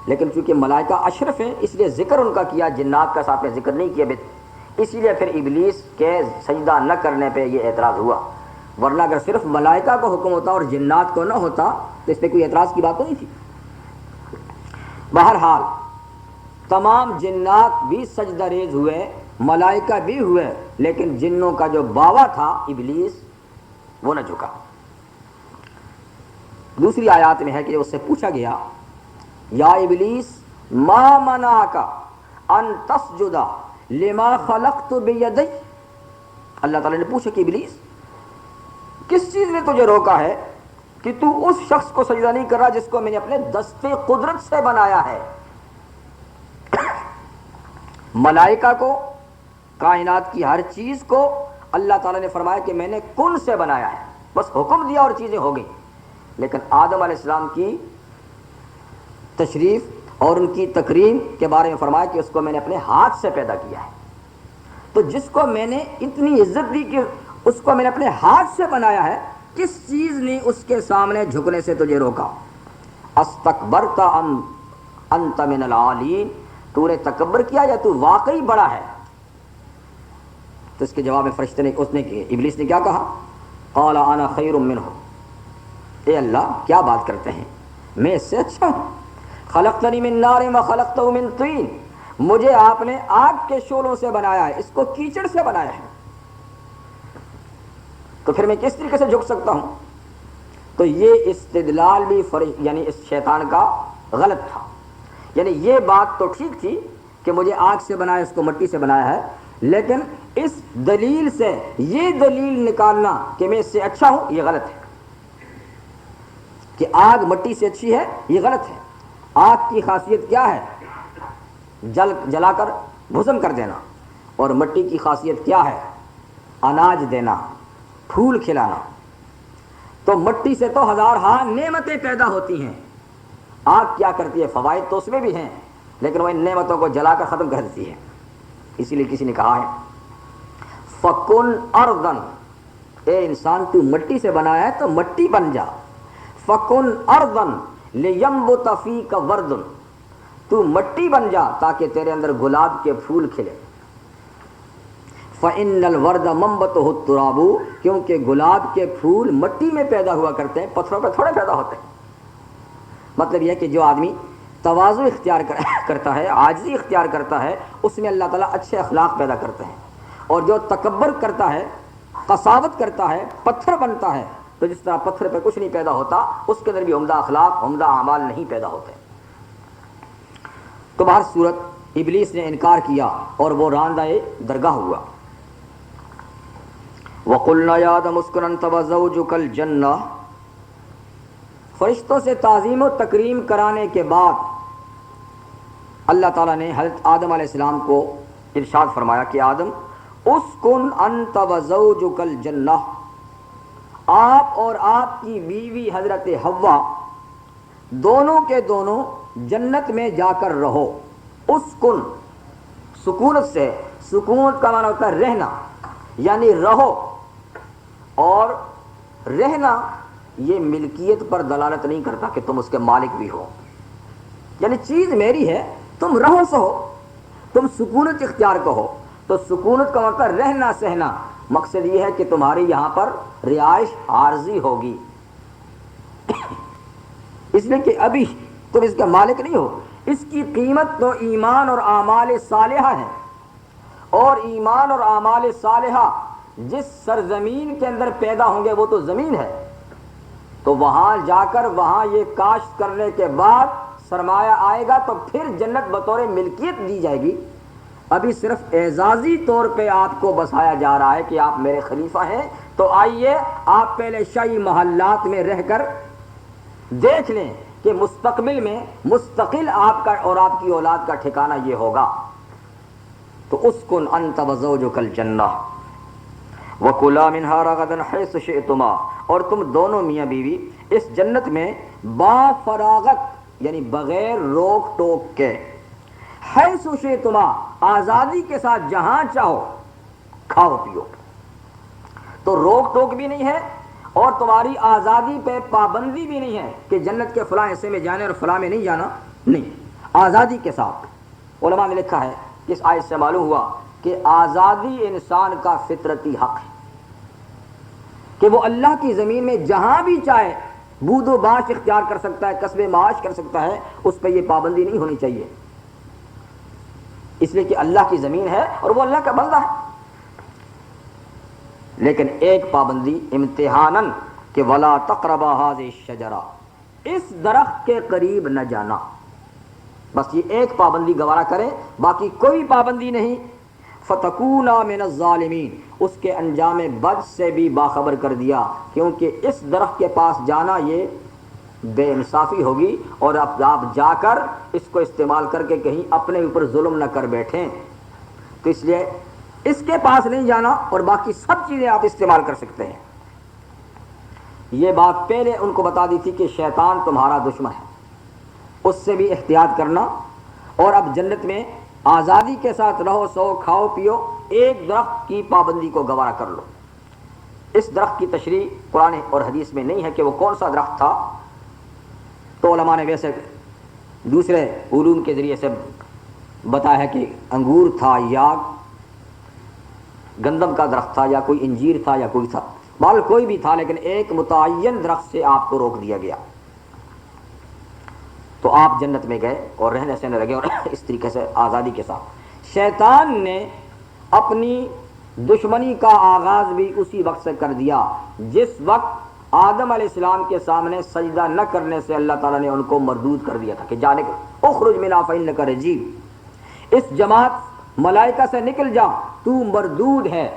لیکن چونکہ ملائکہ اشرف ہیں اس لیے ذکر ان کا کیا، جنات کا ساتھ میں ذکر نہیں کیا، اسی لیے پھر ابلیس کے سجدہ نہ کرنے پہ یہ اعتراض ہوا، ورنہ اگر صرف ملائکہ کو حکم ہوتا اور جنات کو نہ ہوتا تو اس پہ کوئی اعتراض کی بات تو نہیں تھی۔ بہرحال تمام جنات بھی سجدہ ریز ہوئے، ملائکہ بھی ہوئے، لیکن جنوں کا جو باوا تھا ابلیس وہ نہ جھکا۔ دوسری آیات میں ہے کہ اس سے پوچھا گیا یا ابلیس ما منعک ان تسجد لما خلقت بیدی، اللہ تعالیٰ نے پوچھا کہ ابلیس کس چیز نے تجھے روکا ہے کہ تو اس شخص کو سجدہ نہیں کر رہا جس کو میں نے اپنے دستے قدرت سے بنایا ہے۔ ملائکہ کو، کائنات کی ہر چیز کو اللہ تعالیٰ نے فرمایا کہ میں نے کن سے بنایا ہے، بس حکم دیا اور چیزیں ہو گئیں، لیکن آدم علیہ السلام کی تشریف اور ان کی تکریم کے بارے میں فرمایا کہ اس کو میں نے اپنے ہاتھ سے پیدا کیا ہے. تو جس کو میں نے اتنی عزت دی کہ اس کو میں نے اپنے ہاتھ سے بنایا ہے، کس چیز نے اس کے سامنے جھکنے سے تجھے روکا؟ استکبرت ام انت من العالین، تو نے تکبر کیا یا تو واقعی بڑا ہے؟ تو اس کے جواب میں فرشتے نے ابلیس نے کیا کہا؟ قال انا خیر منہ، اے اللہ کیا بات کرتے ہیں، میں اس سے اچھا ہوں. خلقتنی من نار و خلقتہ من طین، مجھے آپ نے آگ کے شعلوں سے بنایا ہے، اس کو کیچڑ سے بنایا ہے، تو پھر میں کس طریقے سے جھک سکتا ہوں؟ تو یہ استدلال بھی یعنی اس شیطان کا غلط تھا. یعنی یہ بات تو ٹھیک تھی کہ مجھے آگ سے بنایا، اس کو مٹی سے بنایا ہے، لیکن اس دلیل سے یہ دلیل نکالنا کہ میں اس سے اچھا ہوں، یہ غلط ہے. کہ آگ مٹی سے اچھی ہے، یہ غلط ہے. آگ کی خاصیت کیا ہے؟ جلا کر بھسم کر دینا. اور مٹی کی خاصیت کیا ہے؟ اناج دینا، پھول کھلانا. تو مٹی سے تو ہزارہا نعمتیں پیدا ہوتی ہیں. آگ کیا کرتی ہے؟ فوائد تو اس میں بھی ہیں، لیکن وہ ان نعمتوں کو جلا کر ختم کر دیتی ہے. اسی لیے کسی نے کہا ہے فَكُنْ أَرْضًا، اے انسان تو مٹی سے بنایا ہے تو مٹی بن جا. فَكُنْ أَرْضًا لِيَنْبُتَ فِيكَ وَرْدٌ، تو مٹی بن جا تاکہ تیرے اندر گلاب کے پھول کھلے. فَإِنَّ الْوَرْدَ مَنْبَتُهُ التُّرَابُ، کیونکہ گلاب کے پھول مٹی میں پیدا ہوا کرتے ہیں، پتھروں پہ تھوڑے پیدا ہوتے ہیں. مطلب یہ کہ جو آدمی تواضع اختیار کرتا ہے، عاجزی اختیار کرتا ہے، اس میں اللہ تعالیٰ اچھے اخلاق پیدا کرتے ہیں. اور جو تکبر کرتا ہے، قساوت کرتا ہے، پتھر بنتا ہے، تو جس طرح پتھر پہ کچھ نہیں پیدا ہوتا، اس کے اندر بھی عمدہ اخلاق، عمدہ اعمال نہیں پیدا ہوتے. تو بہر صورت ابلیس نے انکار کیا اور وہ راندہ درگاہ ہوا. وَقُلْنَا يَا آدَمُ اسْكُنْ أَنْتَ وَزَوْجُكَ الْجَنَّةَ، فرشتوں سے تعظیم و تکریم کرانے کے بعد اللہ تعالیٰ نے حضرت آدم علیہ السلام کو ارشاد فرمایا کہ آدم اسکن انت وزوجک الجنہ، آپ اور آپ کی بیوی حضرت حوا دونوں کے دونوں جنت میں جا کر رہو. اسکن سکونت سے، سکونت کا معنی ہوتا ہے رہنا، یعنی رہو. اور رہنا یہ ملکیت پر دلالت نہیں کرتا کہ تم اس کے مالک بھی ہو. یعنی چیز میری ہے، تم رہو سہو، تم سکونت اختیار کرو. تو سکونت کا مطلب رہنا سہنا. مقصد یہ ہے کہ تمہاری یہاں پر رہائش عارضی ہوگی، اس لیے کہ ابھی تم اس کا مالک نہیں ہو. اس کی قیمت تو ایمان اور اعمال صالحہ ہے. اور ایمان اور اعمال صالحہ جس سرزمین کے اندر پیدا ہوں گے وہ تو زمین ہے. تو وہاں جا کر وہاں یہ کاشت کرنے کے بعد سرمایہ آئے گا تو پھر جنت بطور ملکیت دی جائے گی. ابھی صرف اعزازی طور پہ آپ کو بسایا جا رہا ہے کہ آپ میرے خلیفہ ہیں، تو آئیے آپ پہلے شاہی محلات میں رہ کر دیکھ لیں کہ مستقبل میں مستقل آپ کا اور آپ کی اولاد کا ٹھکانہ یہ ہوگا. تو اسکن انت وزوجک الجنہ وَكُلَا مِنْهَا رَغَدًا حَيْثُ شِئْتُمَا، اور تم دونوں میاں بیوی اس جنت میں با فراغت یعنی بغیر روک ٹوک کے، حیث شئتما آزادی کے ساتھ جہاں چاہو کھاؤ پیو. تو روک ٹوک بھی نہیں ہے اور تمہاری آزادی پہ پابندی بھی نہیں ہے کہ جنت کے فلاں حصے میں جانے اور فلاں میں نہیں جانا، نہیں، آزادی کے ساتھ. علماء نے لکھا ہے کہ اس آیت سے معلوم ہوا کہ آزادی انسان کا فطرتی حق ہے کہ وہ اللہ کی زمین میں جہاں بھی چاہے بود و باش اختیار کر سکتا ہے، کسب معاش کر سکتا ہے. اس پہ یہ پابندی نہیں ہونی چاہیے، اس لیے کہ اللہ کی زمین ہے اور وہ اللہ کا بندہ ہے. لیکن ایک پابندی امتحاناً کہ وَلَا تَقْرَبَا هَٰذِهِ الشَّجَرَةَ، اس درخت کے قریب نہ جانا. بس یہ ایک پابندی گوارا کریں، باقی کوئی پابندی نہیں. فَتَكُونَا مِنَ الظَّالِمِينَ، اس کے انجام بد سے بھی باخبر کر دیا، کیونکہ اس درخت کے پاس جانا یہ بے انصافی ہوگی اور اب آپ جا کر اس کو استعمال کر کے کہیں اپنے اوپر ظلم نہ کر بیٹھیں. تو اس لیے اس کے پاس نہیں جانا اور باقی سب چیزیں آپ استعمال کر سکتے ہیں. یہ بات پہلے ان کو بتا دی تھی کہ شیطان تمہارا دشمن ہے. اس سے بھی احتیاط کرنا. اور اب جنت میں آزادی کے ساتھ رہو، سو، کھاؤ پیو، ایک درخت کی پابندی کو گوارا کر لو. اس درخت کی تشریح قرآن اور حدیث میں نہیں ہے کہ وہ کون سا درخت تھا. تو علماء نے ویسے دوسرے علوم کے ذریعے سے بتایا ہے کہ انگور تھا یا گندم کا درخت تھا یا کوئی انجیر تھا یا کوئی تھا، بال کوئی بھی تھا، لیکن ایک متعین درخت سے آپ کو روک دیا گیا. تو آپ جنت میں گئے اور رہنے سہنے لگے اور اس طریقے سے آزادی کے ساتھ. شیطان نے اپنی دشمنی کا آغاز بھی اسی وقت سے کر دیا جس وقت آدم علیہ السلام کے سامنے سجدہ نہ کرنے سے اللہ تعالیٰ نے ان کو مردود کر دیا تھا کہ جانے کو اخرج منہا فإنک رجیم، اس جماعت ملائکہ سے نکل جا، تو مردود ہے.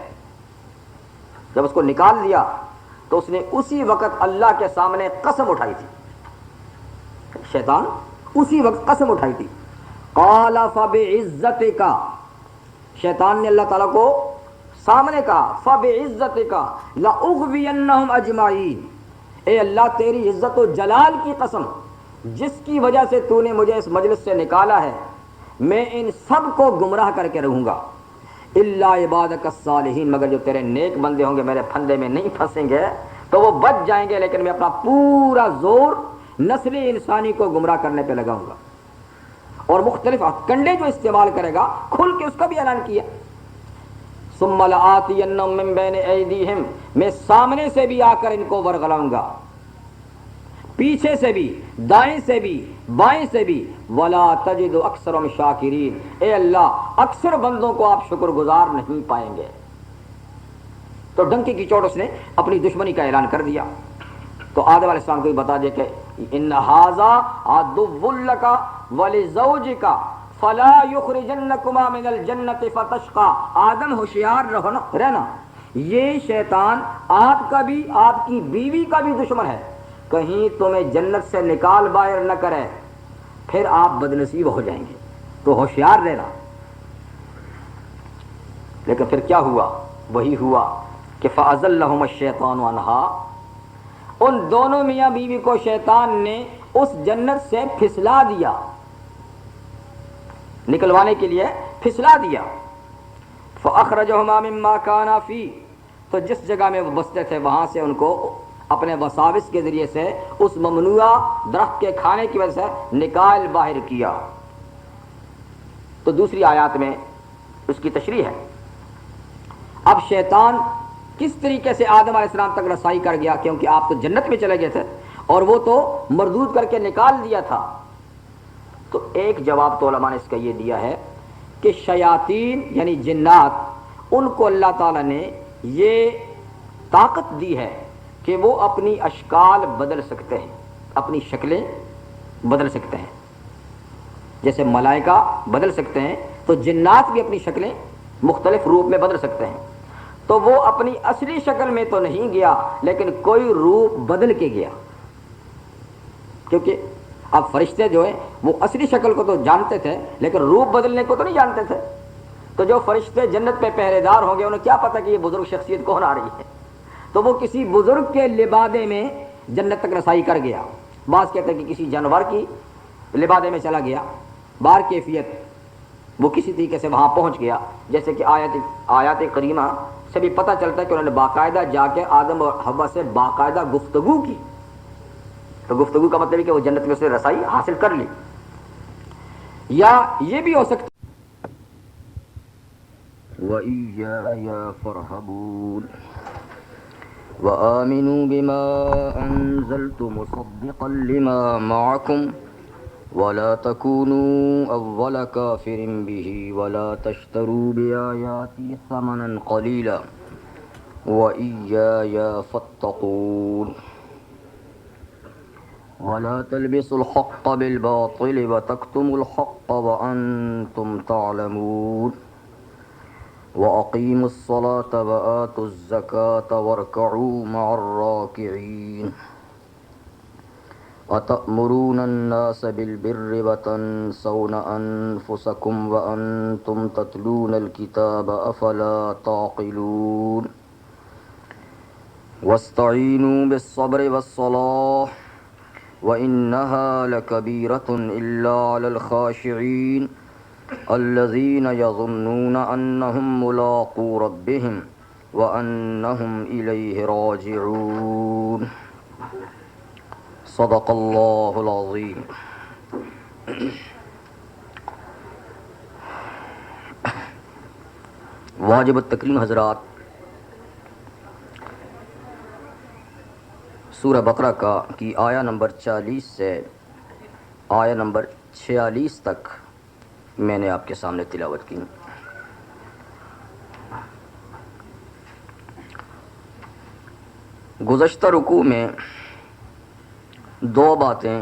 جب اس کو نکال دیا تو اس نے اسی وقت اللہ کے سامنے قسم اٹھائی تھی. شیطان اسی وقت قسم اٹھائی تھی. قال فبعزتک، شیطان نے اللہ تعالیٰ کو سامنے کہا فبعزتک لأغوینہم اجمعین، اے اللہ تیری عزت و جلال کی قسم، جس کی وجہ سے تو نے مجھے اس مجلس سے نکالا ہے، میں ان سب کو گمراہ کر کے رہوں گا. الا عبادک الصالحین، مگر جو تیرے نیک بندے ہوں گے میرے پھندے میں نہیں پھنسیں گے تو وہ بچ جائیں گے، لیکن میں اپنا پورا زور نسل انسانی کو گمراہ کرنے پہ لگاؤں گا. اور مختلف کنڈے جو استعمال کرے گا کھل کے اس کا بھی اعلان کیا. ثم لآتینہم من بین ایدیہم، میں سامنے سے بھی آ کر ان کو ورغلاؤں گا، پیچھے سے بھی، دائیں سے بھی، بائیں سے بھی. ولا تجد اکثرہم شاکرین، اے اللہ اکثر بندوں کو آپ شکر گزار نہیں پائیں گے. تو ڈنکی کی چوٹ اس نے اپنی دشمنی کا اعلان کر دیا. تو آدم علیہ السلام کو بھی بتا دیا کہ ان ھذا عدو لک ولزوجک فلا یخرجنکما من الجنۃ فتشقى. آدم ہوشیار رہنا، یہ شیطان آپ کا بھی آپ کی بیوی کا بھی دشمن ہے، کہیں تمہیں جنت سے نکال باہر نہ کرے، پھر آپ بدنصیب ہو جائیں گے. تو ہوشیار رہنا. لیکن پھر کیا ہوا؟ وہی ہوا کہ فأزلہم الشیطان عنہا، ان دونوں میاں بیوی کو شیطان نے اس جنت سے پھسلا دیا، نکلوانے کے لیے پھسلا دیا. فأخرجہما مما کانا فی، تو جس جگہ میں وہ بستے تھے وہاں سے ان کو اپنے وساوس کے ذریعے سے اس ممنوعہ درخت کے کھانے کی وجہ سے نکال باہر کیا. تو دوسری آیات میں اس کی تشریح ہے. اب شیطان کس طریقے سے آدم علیہ السلام تک رسائی کر گیا، کیونکہ آپ تو جنت میں چلے گئے تھے اور وہ تو مردود کر کے نکال دیا تھا. تو ایک جواب تو علماء نے اس کا یہ دیا ہے کہ شیاطین یعنی جنات، ان کو اللہ تعالیٰ نے یہ طاقت دی ہے کہ وہ اپنی اشکال بدل سکتے ہیں، اپنی شکلیں بدل سکتے ہیں. جیسے ملائکہ بدل سکتے ہیں تو جنات بھی اپنی شکلیں مختلف روپ میں بدل سکتے ہیں. تو وہ اپنی اصلی شکل میں تو نہیں گیا لیکن کوئی روپ بدل کے گیا، کیونکہ اب فرشتے جو ہیں وہ اصلی شکل کو تو جانتے تھے لیکن روپ بدلنے کو تو نہیں جانتے تھے. تو جو فرشتے جنت پہ پہرے دار ہوں گے انہیں کیا پتا کہ یہ بزرگ شخصیت کون آ رہی ہے، تو وہ کسی بزرگ کے لبادے میں جنت تک رسائی کر گیا. بعض کہتے ہیں کہ کسی جانور کی لبادے میں چلا گیا، بار کیفیت وہ کسی طریقے سے وہاں پہنچ گیا. جیسے کہ آیات کریمہ سے بھی پتہ چلتا ہے کہ انہوں نے باقاعدہ جا کے آدم اور حوا سے باقاعدہ گفتگو کی. تو گفتگو کا مطلب ہے کہ وہ جنت میں سے رسائی حاصل کر لی. یا یہ بھی ہو سکتا وَإِيَّايَ فَارْهَبُونِ وَآمِنُوا بِمَا أَنزَلْتُ مُصَدِّقًا لِمَا مَعَكُمْ وَلَا تَكُونُوا أَوَّلَ كَافِرٍ بِهِ وَلَا تَشْتَرُوا بِآيَاتِي ثَمَنًا قَلِيلًا وَإِيَّايَ فَاتَّقُونِ وَلَا تَلْبِسُوا الْحَقَّ بِالْبَاطِلِ وَتَكْتُمُوا الْحَقَّ وَأَنْتُمْ تَعْلَمُونَ وَأَقِيمُوا الصَّلَاةَ وَآتُوا الزَّكَاةَ وَارْكَعُوا مَعَ الرَّاكِعِينَ أَتَأْمُرُونَ النَّاسَ بِالْبِرِّ وَتَنْسَوْنَ أَنفُسَكُمْ وَأَنْتُمْ تَتْلُونَ الْكِتَابَ أَفَلَا تَعْقِلُونَ وَاسْتَعِينُوا بِالصَّبْرِ وَالصَّلَاةِ وإنها لكبيرة إلا على الخاشعين الذين يظنون أنهم ملاقو ربهم وأنهم إليه راجعون صدق الله العظيم. واجب التکریم حضرات، سورہ بقرہ کی آیہ نمبر 40 سے آیہ نمبر 46 تک میں نے آپ کے سامنے تلاوت کی. گزشتہ رکوع میں دو باتیں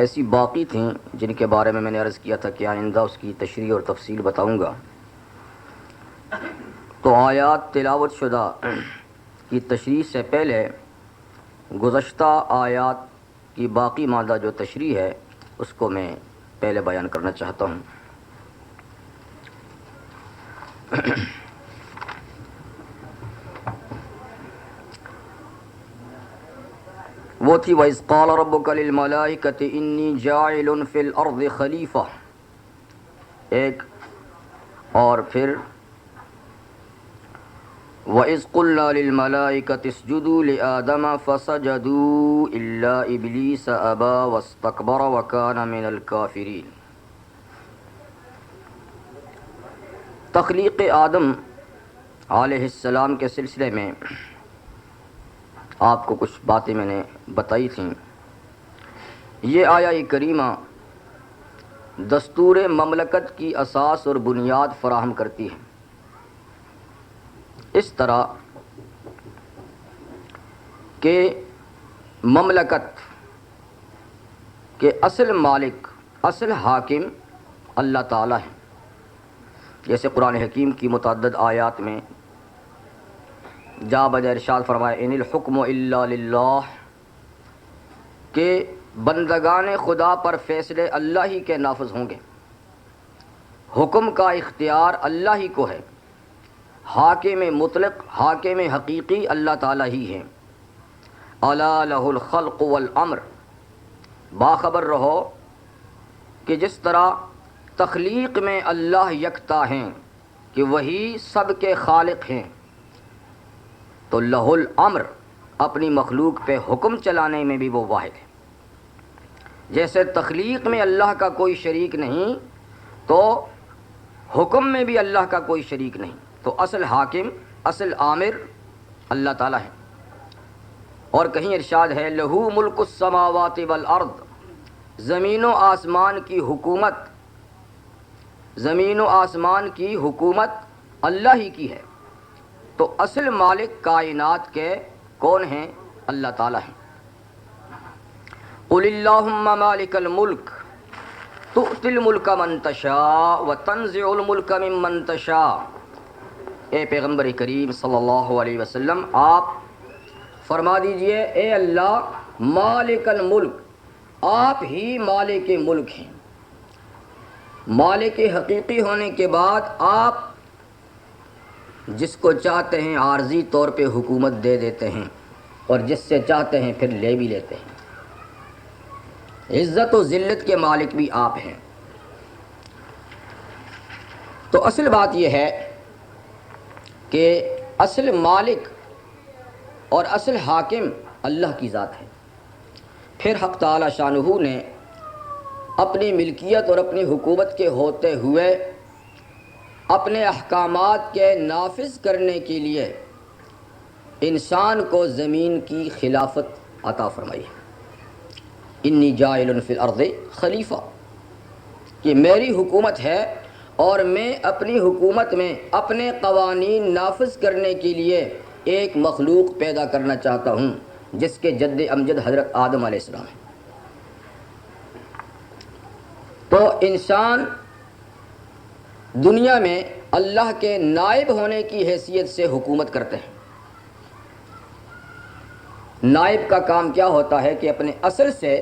ایسی باقی تھیں جن کے بارے میں نے عرض کیا تھا کہ آئندہ اس کی تشریح اور تفصیل بتاؤں گا. تو آیات تلاوت شدہ کی تشریح سے پہلے گزشتہ آیات کی باقی مادہ جو تشریح ہے اس کو میں پہلے بیان کرنا چاہتا ہوں. وہ تھی وَإِذْ قَالَ رَبُّكَ لِلْمَلَائِكَةِ إِنِّي جَاعِلٌ فِي الْأَرْضِ خَلِيفَةً ایک، اور پھر وَإِذْ قُلْنَا لِلْمَلَائِكَةِ اسْجُدُوا لِآدَمَ فَسَجَدُوا إِلَّا إِبْلِيسَ أَبَى وَاسْتَكْبَرَ وَكَانَ مِنَ الْكَافِرِينَ. تخلیق آدم علیہ السلام کے سلسلے میں آپ کو کچھ باتیں میں نے بتائی تھیں. یہ آیہ کریمہ دستور مملکت کی اساس اور بنیاد فراہم کرتی ہے. اس طرح کہ مملکت کے اصل مالک، اصل حاکم اللہ تعالیٰ ہے. جیسے قرآن حکیم کی متعدد آیات میں جا بجا ارشاد فرمایا ان الحکم الا للہ، کہ بندگان خدا پر فیصلے اللہ ہی کے نافذ ہوں گے. حکم کا اختیار اللہ ہی کو ہے. حاکم مطلق، حاکم حقیقی اللہ تعالیٰ ہی ہے. الا لہ الخلق والامر، باخبر رہو کہ جس طرح تخلیق میں اللہ یکتا ہیں کہ وہی سب کے خالق ہیں، تو لہ الامر اپنی مخلوق پہ حکم چلانے میں بھی وہ واحد ہے. جیسے تخلیق میں اللہ کا کوئی شریک نہیں تو حکم میں بھی اللہ کا کوئی شریک نہیں. تو اصل حاکم، اصل آمر اللہ تعالیٰ ہے. اور کہیں ارشاد ہے لہو ملک السماوات والارض، زمین و آسمان کی حکومت، زمین و آسمان کی حکومت اللہ ہی کی ہے. تو اصل مالک کائنات کے کون ہیں؟ اللہ تعالیٰ ہیں. قل اللہم مالک الملک تؤتی الملک من تشاء وتنزع الملک ممن تشاء. اے پیغمبر کریم صلی اللہ علیہ وسلم، آپ فرما دیجئے اے اللہ مالک الملک، آپ ہی مالک ملک ہیں. مالک حقیقی ہونے کے بعد آپ جس کو چاہتے ہیں عارضی طور پہ حکومت دے دیتے ہیں اور جس سے چاہتے ہیں پھر لے بھی لیتے ہیں. عزت و ذلت کے مالک بھی آپ ہیں. تو اصل بات یہ ہے کہ اصل مالک اور اصل حاکم اللہ کی ذات ہے. پھر حق تعالی شانہ نے اپنی ملکیت اور اپنی حکومت کے ہوتے ہوئے اپنے احکامات کے نافذ کرنے کے لیے انسان کو زمین کی خلافت عطا فرمائی. انی جاعل فی الارض خلیفہ، کہ میری حکومت ہے اور میں اپنی حکومت میں اپنے قوانین نافذ کرنے کے لیے ایک مخلوق پیدا کرنا چاہتا ہوں جس کے جد امجد حضرت آدم علیہ السلام ہے. تو انسان دنیا میں اللہ کے نائب ہونے کی حیثیت سے حکومت کرتے ہیں. نائب کا کام کیا ہوتا ہے کہ اپنے اصل سے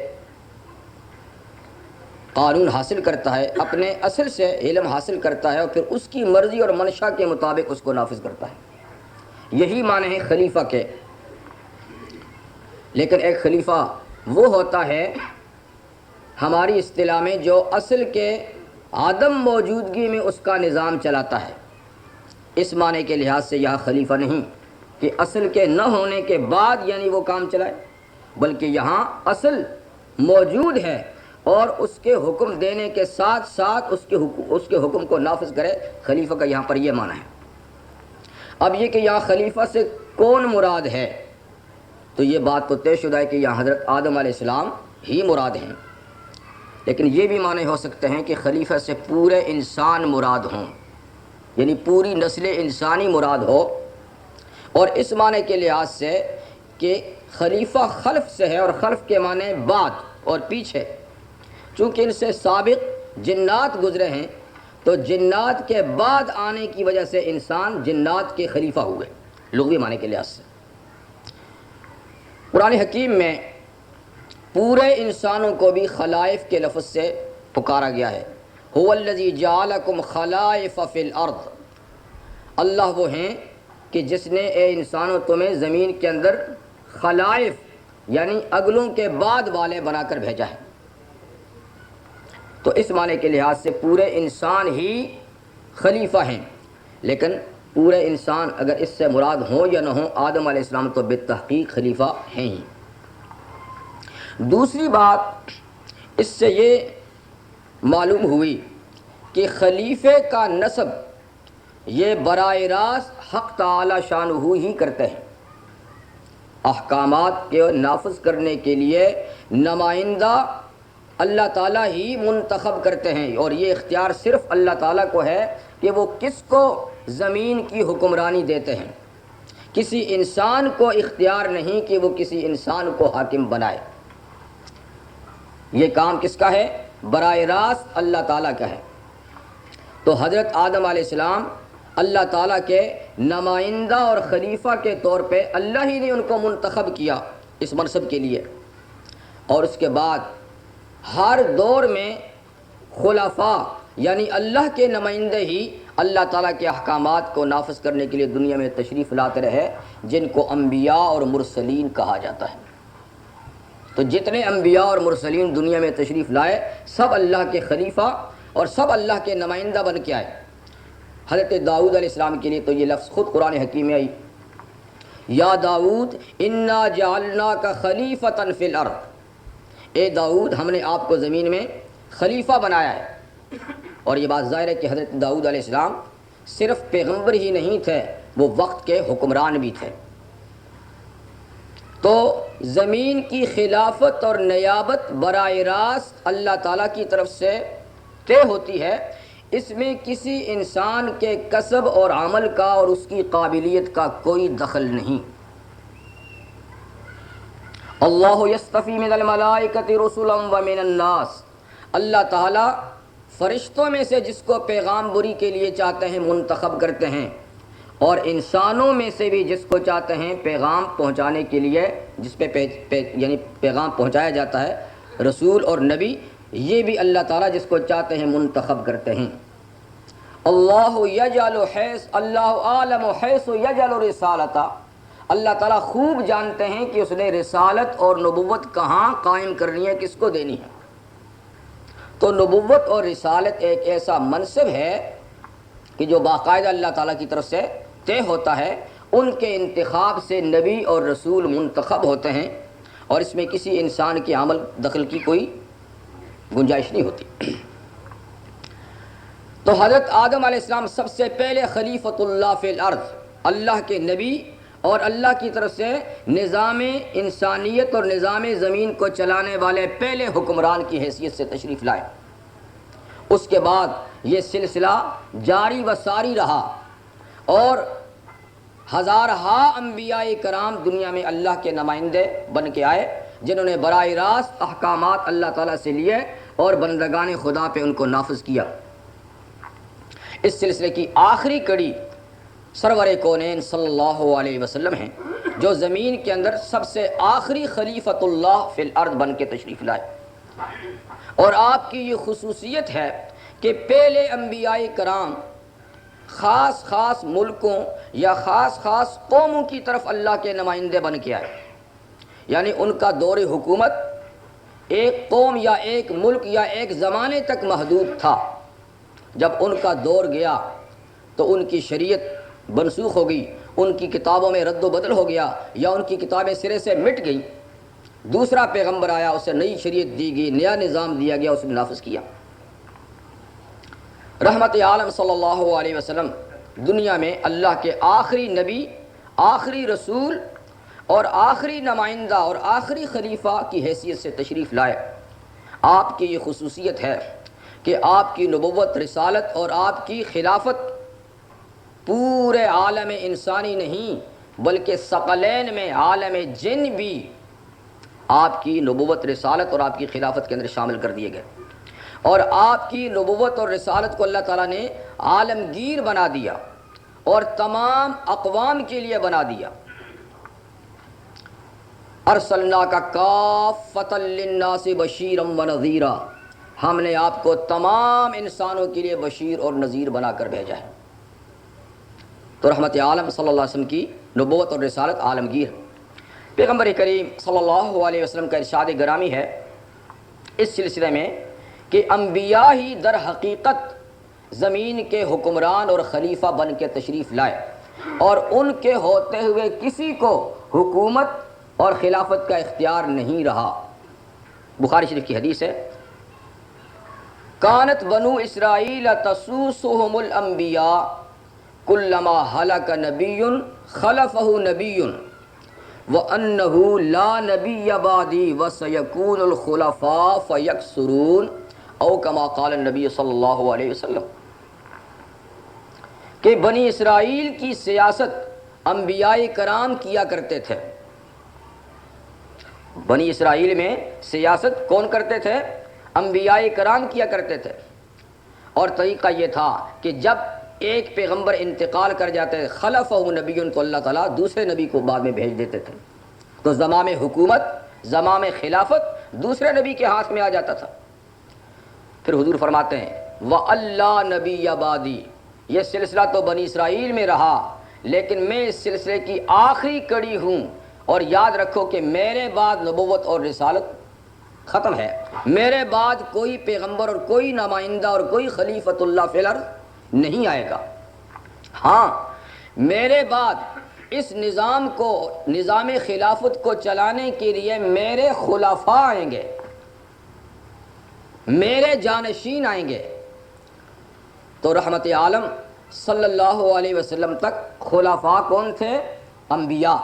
قانون حاصل کرتا ہے، اپنے اصل سے علم حاصل کرتا ہے اور پھر اس کی مرضی اور منشا کے مطابق اس کو نافذ کرتا ہے. یہی معنی ہے خلیفہ کے. لیکن ایک خلیفہ وہ ہوتا ہے ہماری اصطلاح میں جو اصل کے عدم موجودگی میں اس کا نظام چلاتا ہے. اس معنی کے لحاظ سے یہاں خلیفہ نہیں کہ اصل کے نہ ہونے کے بعد یعنی وہ کام چلائے، بلکہ یہاں اصل موجود ہے اور اس کے حکم دینے کے ساتھ ساتھ اس کے حکم کو نافذ کرے. خلیفہ کا یہاں پر یہ معنی ہے. اب یہ کہ یہاں خلیفہ سے کون مراد ہے، تو یہ بات تو طے شدہ ہے کہ یہاں حضرت آدم علیہ السلام ہی مراد ہیں، لیکن یہ بھی معنی ہو سکتے ہیں کہ خلیفہ سے پورے انسان مراد ہوں، یعنی پوری نسل انسانی مراد ہو. اور اس معنی کے لحاظ سے کہ خلیفہ خلف سے ہے، اور خلف کے معنی بعد اور پیچھے، چونکہ ان سے سابق جنات گزرے ہیں تو جنات کے بعد آنے کی وجہ سے انسان جنات کے خلیفہ ہوئے لغوی معنی کے لحاظ سے. قرآن حکیم میں پورے انسانوں کو بھی خلائف کے لفظ سے پکارا گیا ہے. هو الذی جعلکم خلائف فی الارض. اللہ وہ ہیں کہ جس نے اے انسانوں تمہیں زمین کے اندر خلائف یعنی اگلوں کے بعد والے بنا کر بھیجا ہے. تو اس معنی کے لحاظ سے پورے انسان ہی خلیفہ ہیں، لیکن پورے انسان اگر اس سے مراد ہوں یا نہ ہوں، آدم علیہ السلام تو بالتحقیق خلیفہ ہیں ہی. دوسری بات اس سے یہ معلوم ہوئی کہ خلیفے کا نسب یہ براہ راست حق تعالی شانہ ہی کرتے ہیں. احکامات کے نافذ کرنے کے لیے نمائندہ اللہ تعالیٰ ہی منتخب کرتے ہیں، اور یہ اختیار صرف اللہ تعالیٰ کو ہے کہ وہ کس کو زمین کی حکمرانی دیتے ہیں. کسی انسان کو اختیار نہیں کہ وہ کسی انسان کو حاکم بنائے. یہ کام کس کا ہے؟ براہ راست اللہ تعالیٰ کا ہے. تو حضرت آدم علیہ السلام اللہ تعالیٰ کے نمائندہ اور خلیفہ کے طور پہ اللہ ہی نے ان کو منتخب کیا اس منصب کے لیے. اور اس کے بعد ہر دور میں خلفاء یعنی اللہ کے نمائندے ہی اللہ تعالیٰ کے احکامات کو نافذ کرنے کے لیے دنیا میں تشریف لاتے رہے، جن کو انبیاء اور مرسلین کہا جاتا ہے. تو جتنے انبیاء اور مرسلین دنیا میں تشریف لائے سب اللہ کے خلیفہ اور سب اللہ کے نمائندہ بن کے آئے. حضرت داؤد علیہ السلام کے لیے تو یہ لفظ خود قرآن حکیم میں آئی، یا داؤد انا جعلناک خلیفۃ فی الارض. اے داؤد ہم نے آپ کو زمین میں خلیفہ بنایا ہے. اور یہ بات ظاہر ہے کہ حضرت داؤد علیہ السلام صرف پیغمبر ہی نہیں تھے، وہ وقت کے حکمران بھی تھے. تو زمین کی خلافت اور نیابت براہ راست اللہ تعالیٰ کی طرف سے طے ہوتی ہے. اس میں کسی انسان کے کسب اور عمل کا اور اس کی قابلیت کا کوئی دخل نہیں. اللہ یصطفی من الملائکۃ رسلا ومن الناس. اللہ تعالیٰ فرشتوں میں سے جس کو پیغام بری کے لیے چاہتے ہیں منتخب کرتے ہیں، اور انسانوں میں سے بھی جس کو چاہتے ہیں پیغام پہنچانے کے لیے، جس پہ یعنی پیغام پہنچایا جاتا ہے رسول اور نبی، یہ بھی اللہ تعالیٰ جس کو چاہتے ہیں منتخب کرتے ہیں. اللہ یجعل حیث اللہ عالم حیث یجعل رسالتا. اللہ تعالیٰ خوب جانتے ہیں کہ اس نے رسالت اور نبوت کہاں قائم کرنی ہے، کس کو دینی ہے. تو نبوت اور رسالت ایک ایسا منصب ہے کہ جو باقاعدہ اللہ تعالیٰ کی طرف سے طے ہوتا ہے. ان کے انتخاب سے نبی اور رسول منتخب ہوتے ہیں، اور اس میں کسی انسان کے عمل دخل کی کوئی گنجائش نہیں ہوتی. تو حضرت آدم علیہ السلام سب سے پہلے خلیفۃ اللہ فی الارض، اللہ کے نبی اور اللہ کی طرف سے نظام انسانیت اور نظام زمین کو چلانے والے پہلے حکمران کی حیثیت سے تشریف لائے. اس کے بعد یہ سلسلہ جاری و ساری رہا، اور ہزارہا انبیاء کرام دنیا میں اللہ کے نمائندے بن کے آئے، جنہوں نے براہ راست احکامات اللہ تعالیٰ سے لیے اور بندگان خدا پہ ان کو نافذ کیا. اس سلسلے کی آخری کڑی سرور کونین صلی اللہ علیہ وسلم ہیں، جو زمین کے اندر سب سے آخری خلیفۃ اللہ فی الارض بن کے تشریف لائے. اور آپ کی یہ خصوصیت ہے کہ پہلے انبیاء کرام خاص خاص ملکوں یا خاص خاص قوموں کی طرف اللہ کے نمائندے بن کے آئے. یعنی ان کا دور حکومت ایک قوم یا ایک ملک یا ایک زمانے تک محدود تھا. جب ان کا دور گیا تو ان کی شریعت منسوخ ہو گئی، ان کی کتابوں میں رد و بدل ہو گیا، یا ان کی کتابیں سرے سے مٹ گئیں. دوسرا پیغمبر آیا، اسے نئی شریعت دی گئی، نیا نظام دیا گیا، اس نے نافذ کیا. رحمت عالم صلی اللہ علیہ وسلم دنیا میں اللہ کے آخری نبی، آخری رسول اور آخری نمائندہ اور آخری خلیفہ کی حیثیت سے تشریف لائے. آپ کی یہ خصوصیت ہے کہ آپ کی نبوت، رسالت اور آپ کی خلافت پورے عالم انسانی نہیں بلکہ ثقلین میں عالم جن بھی آپ کی نبوت، رسالت اور آپ کی خلافت کے اندر شامل کر دیے گئے. اور آپ کی نبوت اور رسالت کو اللہ تعالیٰ نے عالمگیر بنا دیا اور تمام اقوام کے لیے بنا دیا. ارسلناک کافۃ للناس بشیرا ونذیرا، ہم نے آپ کو تمام انسانوں کے لیے بشیر اور نذیر بنا کر بھیجا ہے. تو رحمت عالم صلی اللہ علیہ وسلم کی نبوت اور رسالت عالمگیر ہے. پیغمبر کریم صلی اللہ علیہ وسلم کا ارشاد گرامی ہے اس سلسلے میں کہ انبیاء ہی در حقیقت زمین کے حکمران اور خلیفہ بن کے تشریف لائے، اور ان کے ہوتے ہوئے کسی کو حکومت اور خلافت کا اختیار نہیں رہا. بخاری شریف کی حدیث ہے، کانت بنو اسرائیل تسوسهم الانبیاء کلما ہلک نبی خلفہ نبی وَأَنَّهُ لَا نَبِيَّ بَعْدِي وَسَيَكُونُ الْخُلَفَاءُ فَيَكْثُرُونَ او کما قال النبی صلی اللہ علیہ وسلم، کہ بنی اسرائیل کی سیاست انبیاء کرام کیا کرتے تھے. بنی اسرائیل میں سیاست کون کرتے تھے؟ انبیاء کرام کیا کرتے تھے. اور طریقہ یہ تھا کہ جب ایک پیغمبر انتقال کر جاتے خلفہ نبی تو اللہ تعالیٰ دوسرے نبی کو بعد میں بھیج دیتے تھے، تو زمام حکومت، زمام خلافت دوسرے نبی کے ہاتھ میں آ جاتا تھا. پھر حضور فرماتے ہیں وَأَلَّا نَبِيَّ بَعْدِي، یہ سلسلہ تو بنی اسرائیل میں رہا لیکن میں اس سلسلے کی آخری کڑی ہوں، اور یاد رکھو کہ میرے بعد نبوت اور رسالت ختم ہے. میرے بعد کوئی پیغمبر اور کوئی نمائندہ اور کوئی خلیفۃ اللہ فی الارض نہیں آئے گا. ہاں، میرے بعد اس نظام کو، نظام خلافت کو چلانے کے لیے میرے خلفاء آئیں گے، میرے جانشین آئیں گے. تو رحمت عالم صلی اللہ علیہ وسلم تک خلفاء کون تھے؟ انبیاء.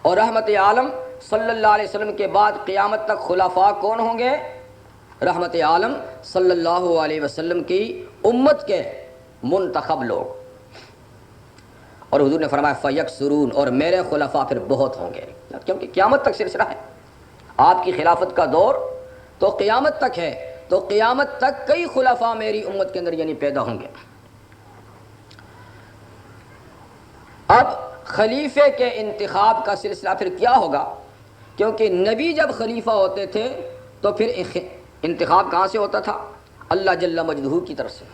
اور رحمت عالم صلی اللہ علیہ وسلم کے بعد قیامت تک خلفاء کون ہوں گے؟ رحمت عالم صلی اللہ علیہ وسلم کی امت کے منتخب لوگ. اور حضور نے فرمایا فیکثرون، اور میرے خلفاء پھر بہت ہوں گے، کیونکہ قیامت تک سلسلہ ہے. آپ کی خلافت کا دور تو قیامت تک ہے، تو قیامت تک کئی خلفاء میری امت کے اندر یعنی پیدا ہوں گے. اب خلیفے کے انتخاب کا سلسلہ پھر کیا ہوگا؟ کیونکہ نبی جب خلیفہ ہوتے تھے تو پھر انتخاب کہاں سے ہوتا تھا؟ اللہ جل مجدہ کی طرف سے.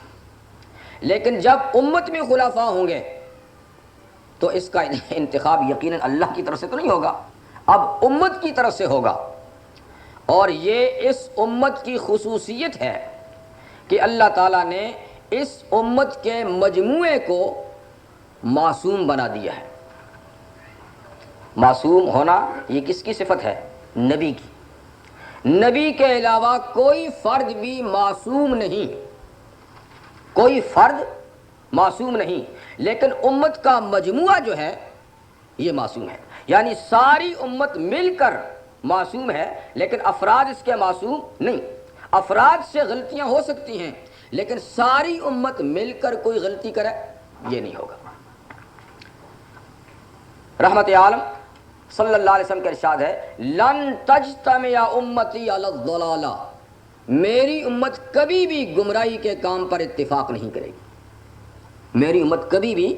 لیکن جب امت میں خلفاء ہوں گے تو اس کا انتخاب یقیناً اللہ کی طرف سے تو نہیں ہوگا، اب امت کی طرف سے ہوگا. اور یہ اس امت کی خصوصیت ہے کہ اللہ تعالیٰ نے اس امت کے مجموعے کو معصوم بنا دیا ہے. معصوم ہونا یہ کس کی صفت ہے؟ نبی کی. نبی کے علاوہ کوئی فرد بھی معصوم نہیں، کوئی فرد معصوم نہیں، لیکن امت کا مجموعہ جو ہے یہ معصوم ہے. یعنی ساری امت مل کر معصوم ہے، لیکن افراد اس کے معصوم نہیں. افراد سے غلطیاں ہو سکتی ہیں لیکن ساری امت مل کر کوئی غلطی کرے یہ نہیں ہوگا. رحمت عالم صلی اللہ علیہ وسلم کا ارشاد ہے لن تجتمع امتی علی الضلالہ، میری امت کبھی بھی گمراہی کے کام پر اتفاق نہیں کرے گی. میری امت کبھی بھی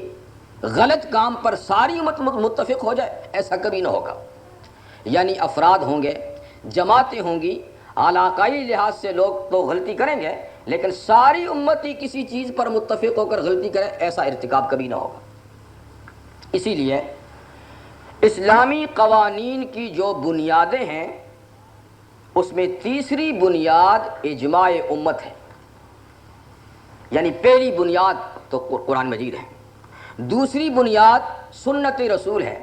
غلط کام پر ساری امت متفق ہو جائے ایسا کبھی نہ ہوگا. یعنی افراد ہوں گے، جماعتیں ہوں گی، علاقائی لحاظ سے لوگ تو غلطی کریں گے لیکن ساری امت ہی کسی چیز پر متفق ہو کر غلطی کرے ایسا ارتکاب کبھی نہ ہوگا. اسی لیے اسلامی قوانین کی جو بنیادیں ہیں اس میں تیسری بنیاد اجماع امت ہے، یعنی پہلی بنیاد تو قرآن مجید ہے، دوسری بنیاد سنت رسول ہے،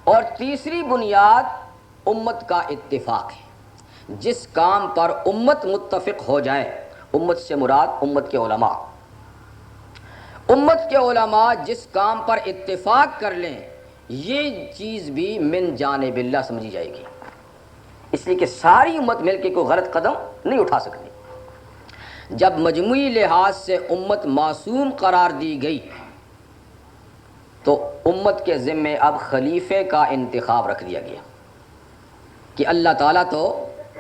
اور تیسری بنیاد امت کا اتفاق ہے۔ جس کام پر امت متفق ہو جائے، امت سے مراد امت کے علماء، امت کے علماء جس کام پر اتفاق کر لیں یہ چیز بھی من جانب اللہ سمجھی جائے گی، اس لیے کہ ساری امت مل کے کوئی غلط قدم نہیں اٹھا سکتی۔ جب مجموعی لحاظ سے امت معصوم قرار دی گئی تو امت کے ذمے اب خلیفے کا انتخاب رکھ دیا گیا کہ اللہ تعالیٰ تو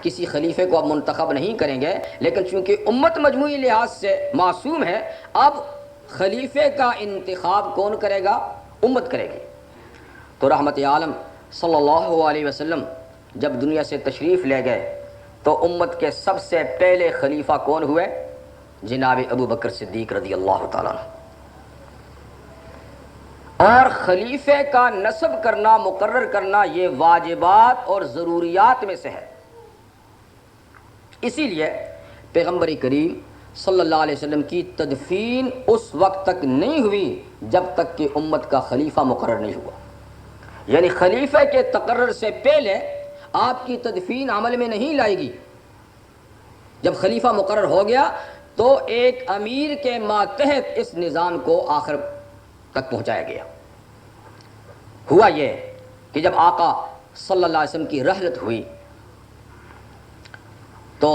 کسی خلیفے کو اب منتخب نہیں کریں گے، لیکن چونکہ امت مجموعی لحاظ سے معصوم ہے، اب خلیفے کا انتخاب کون کرے گا؟ امت کرے گی۔ تو رحمت عالم صلی اللہ علیہ وسلم جب دنیا سے تشریف لے گئے تو امت کے سب سے پہلے خلیفہ کون ہوئے؟ جناب ابو بکر صدیق رضی اللہ تعالیٰ عنہ۔ اور خلیفے کا نصب کرنا، مقرر کرنا، یہ واجبات اور ضروریات میں سے ہے۔ اسی لیے پیغمبر کریم صلی اللہ علیہ وسلم کی تدفین اس وقت تک نہیں ہوئی جب تک کہ امت کا خلیفہ مقرر نہیں ہوا، یعنی خلیفے کے تقرر سے پہلے آپ کی تدفین عمل میں نہیں لائے گی۔ جب خلیفہ مقرر ہو گیا تو ایک امیر کے ماتحت اس نظام کو آخر تک پہنچایا گیا۔ ہوا یہ کہ جب آقا صلی اللہ علیہ وسلم کی رحلت ہوئی تو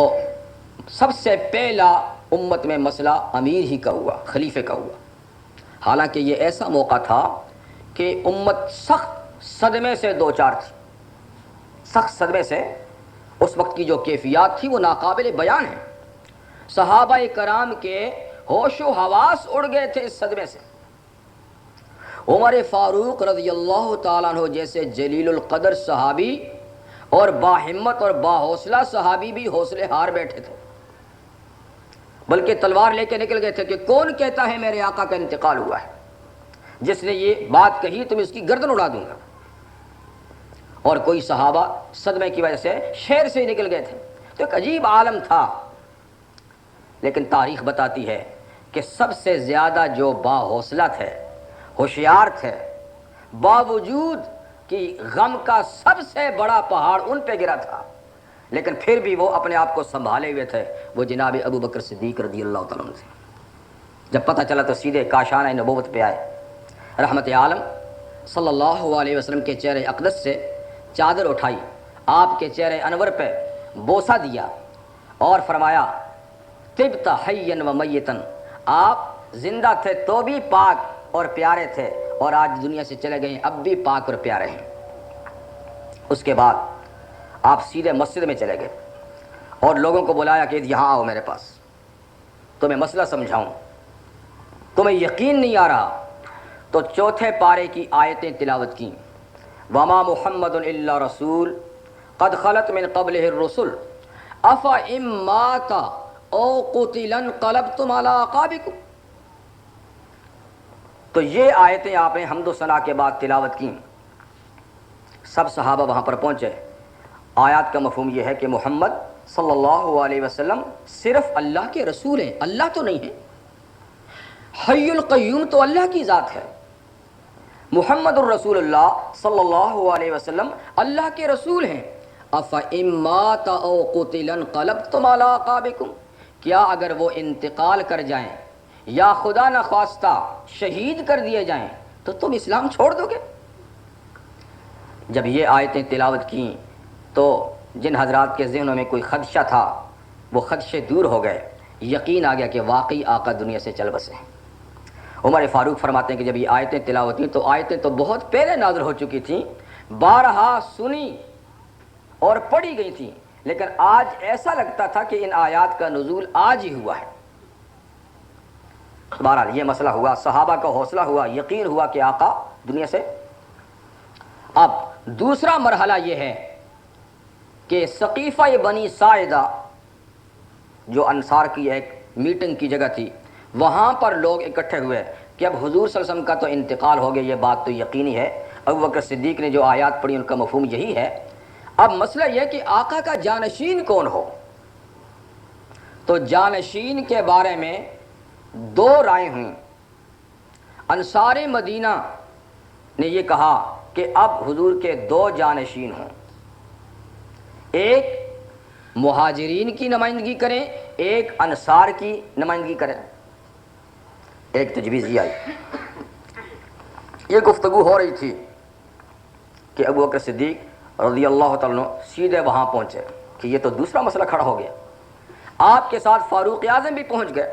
سب سے پہلا امت میں مسئلہ امیر ہی کا ہوا، خلیفے کا ہوا، حالانکہ یہ ایسا موقع تھا کہ امت سخت صدمے سے دوچار تھی، سخت صدمے سے۔ اس وقت کی جو کیفیات تھی وہ ناقابل بیان ہے، صحابہ کرام کے ہوش و حواس اڑ گئے تھے اس صدمے سے۔ عمر فاروق رضی اللہ تعالیٰ عنہ جیسے جلیل القدر صحابی اور باہمت اور باحوصلہ صحابی بھی حوصلے ہار بیٹھے تھے، بلکہ تلوار لے کے نکل گئے تھے کہ کون کہتا ہے میرے آقا کا انتقال ہوا ہے؟ جس نے یہ بات کہی تو میں اس کی گردن اڑا دوں گا۔ اور کوئی صحابہ صدمے کی وجہ سے شہر سے ہی نکل گئے تھے۔ تو ایک عجیب عالم تھا، لیکن تاریخ بتاتی ہے کہ سب سے زیادہ جو باحوصلہ تھے، ہوشیار تھے، باوجود کہ غم کا سب سے بڑا پہاڑ ان پہ گرا تھا، لیکن پھر بھی وہ اپنے آپ کو سنبھالے ہوئے تھے، وہ جناب ابو بکر صدیق رضی اللہ تعالیٰ عنہ تھے۔ جب پتہ چلا تو سیدھے کاشانہ نبوت پہ آئے، رحمت عالم صلی اللہ علیہ وسلم کے چہرے اقدس سے چادر اٹھائی، آپ کے چہرے انور پہ بوسہ دیا اور فرمایا طبت حیا و میتن، آپ زندہ تھے تو بھی پاک اور پیارے تھے، اور آج دنیا سے چلے گئے اب بھی پاک اور پیارے ہیں۔ اس کے بعد آپ سیدھے مسجد میں چلے گئے اور لوگوں کو بلایا کہ یہاں آؤ میرے پاس، تمہیں مسئلہ سمجھاؤں، تمہیں یقین نہیں آ رہا۔ تو چوتھے پارے کی آیتیں تلاوت کی، وما محمد الا رسول قد خلت من قبلہ الرسل افإن مات او قتل انقلبتم علی اعقابکم۔ تو یہ آیتیں آپ نے حمد و ثنا کے بعد تلاوت کی۔ سب صحابہ وہاں پر پہنچے۔ آیات کا مفہوم یہ ہے کہ محمد صلی اللہ علیہ وسلم صرف اللہ کے رسول ہیں، اللہ تو نہیں ہے۔ حی القیوم تو اللہ کی ذات ہے، محمد الرسول اللہ صلی اللہ علیہ وسلم اللہ کے رسول ہیں۔ افإن مات او قتل انقلبتم علی اعقابکم، کیا اگر وہ انتقال کر جائیں یا خدا نخواستہ شہید کر دیے جائیں تو تم اسلام چھوڑ دو گے؟ جب یہ آیتیں تلاوت کیں تو جن حضرات کے ذہنوں میں کوئی خدشہ تھا وہ خدشے دور ہو گئے، یقین آ گیا کہ واقعی آقا دنیا سے چل بسے ہیں۔ عمر فاروق فرماتے ہیں کہ جب یہ آیتیں تلاوت ہوئیں تو آیتیں تو بہت پہلے نازل ہو چکی تھیں، بارہا سنی اور پڑھی گئی تھیں، لیکن آج ایسا لگتا تھا کہ ان آیات کا نزول آج ہی ہوا ہے۔ بہرحال یہ مسئلہ ہوا، صحابہ کا حوصلہ ہوا، یقین ہوا کہ آقا دنیا سے۔ اب دوسرا مرحلہ یہ ہے کہ سقیفہ بنی ساعدہ جو انصار کی ایک میٹنگ کی جگہ تھی، وہاں پر لوگ اکٹھے ہوئے کہ اب حضور صلی اللہ علیہ وسلم کا تو انتقال ہو گیا، یہ بات تو یقینی ہے، ابو بکر صدیق نے جو آیات پڑھی ان کا مفہوم یہی ہے۔ اب مسئلہ یہ کہ آقا کا جانشین کون ہو، تو جانشین کے بارے میں دو رائے ہوئیں۔ انصار مدینہ نے یہ کہا کہ اب حضور کے دو جانشین ہوں، ایک مہاجرین کی نمائندگی کریں، ایک انصار کی نمائندگی کریں۔ ایک تجویز یہ آئی، یہ گفتگو ہو رہی تھی کہ ابو بکر صدیق رضی اللہ تعالیٰ عنہ سیدھے وہاں پہنچے کہ یہ تو دوسرا مسئلہ کھڑا ہو گیا۔ آپ کے ساتھ فاروق اعظم بھی پہنچ گئے،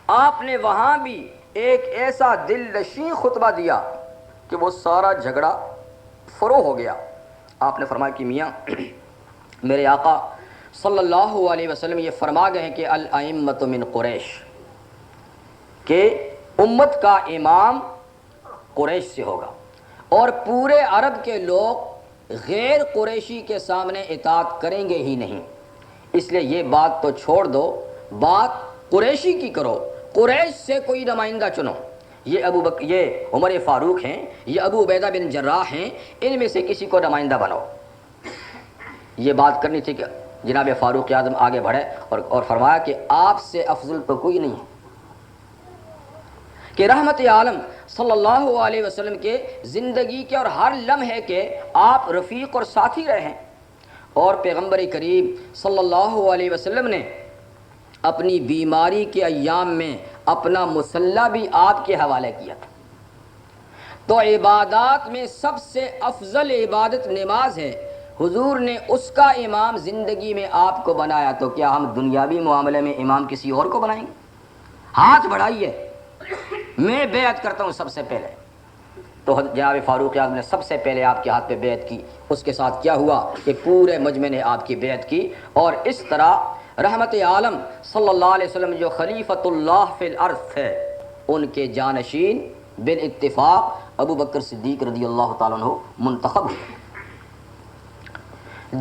آپ نے وہاں بھی ایک ایسا دل نشین خطبہ دیا کہ وہ سارا جھگڑا فروغ ہو گیا۔ آپ نے فرمایا کہ میاں میرے آقا صلی اللہ علیہ وسلم یہ فرما گئے ہیں کہ الائمۃ من قریش، کہ امت کا امام قریش سے ہوگا، اور پورے عرب کے لوگ غیر قریشی کے سامنے اطاعت کریں گے ہی نہیں، اس لیے یہ بات تو چھوڑ دو، بات قریشی کی کرو، قریش سے کوئی نمائندہ چنو۔ یہ عمر فاروق ہیں، یہ ابو عبیدہ بن جراح ہیں، ان میں سے کسی کو نمائندہ بناؤ۔ یہ بات کرنی تھی کہ جناب فاروق اعظم آگے بڑھے اور فرمایا کہ آپ سے افضل تو کوئی نہیں ہے، کہ رحمت عالم صلی اللہ علیہ وسلم کے زندگی کے اور ہر لمحے کے آپ رفیق اور ساتھی رہے ہیں، اور پیغمبر کریم صلی اللہ علیہ وسلم نے اپنی بیماری کے ایام میں اپنا مصلی بھی آپ کے حوالے کیا تھا۔ تو عبادات میں سب سے افضل عبادت نماز ہے، حضور نے اس کا امام زندگی میں آپ کو بنایا، تو کیا ہم دنیاوی معاملے میں امام کسی اور کو بنائیں گے؟ ہاتھ بڑھائیے، میں بیعت کرتا ہوں سب سے پہلے۔ تو جناب فاروق اعظم نے سب سے پہلے آپ کے ہاتھ پہ بیعت کی۔ اس کے ساتھ کیا ہوا کہ پورے مجمع نے آپ کی بیعت کی، اور اس طرح رحمت عالم صلی اللہ علیہ وسلم جو خلیفۃ اللہ فی الارض تھے، ان کے جانشین بالاتفاق ابو بکر صدیق رضی اللہ تعالیٰ عنہ منتخب ہوئے۔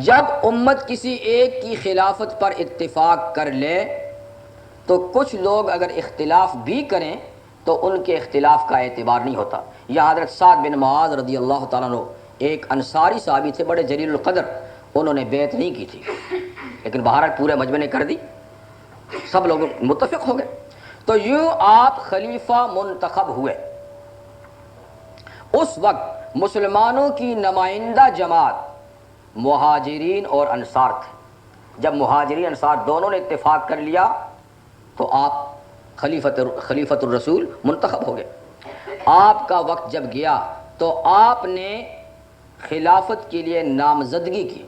جب امت کسی ایک کی خلافت پر اتفاق کر لے تو کچھ لوگ اگر اختلاف بھی کریں تو ان کے اختلاف کا اعتبار نہیں ہوتا۔ یا حضرت سعد بن معاذ رضی اللہ تعالیٰ عنہ ایک انصاری صحابی تھے، بڑے جلیل القدر، انہوں نے بیعت نہیں کی تھی، لیکن بہرحال پورے مجمع نے کر دی، سب لوگ متفق ہو گئے، تو یوں آپ خلیفہ منتخب ہوئے۔ اس وقت مسلمانوں کی نمائندہ جماعت مہاجرین اور انصار تھے۔ جب مہاجرین انصار دونوں نے اتفاق کر لیا تو آپ خلیفۃ الرسول منتخب ہو گئے۔ آپ کا وقت جب گیا تو آپ نے خلافت کے لیے نامزدگی کی،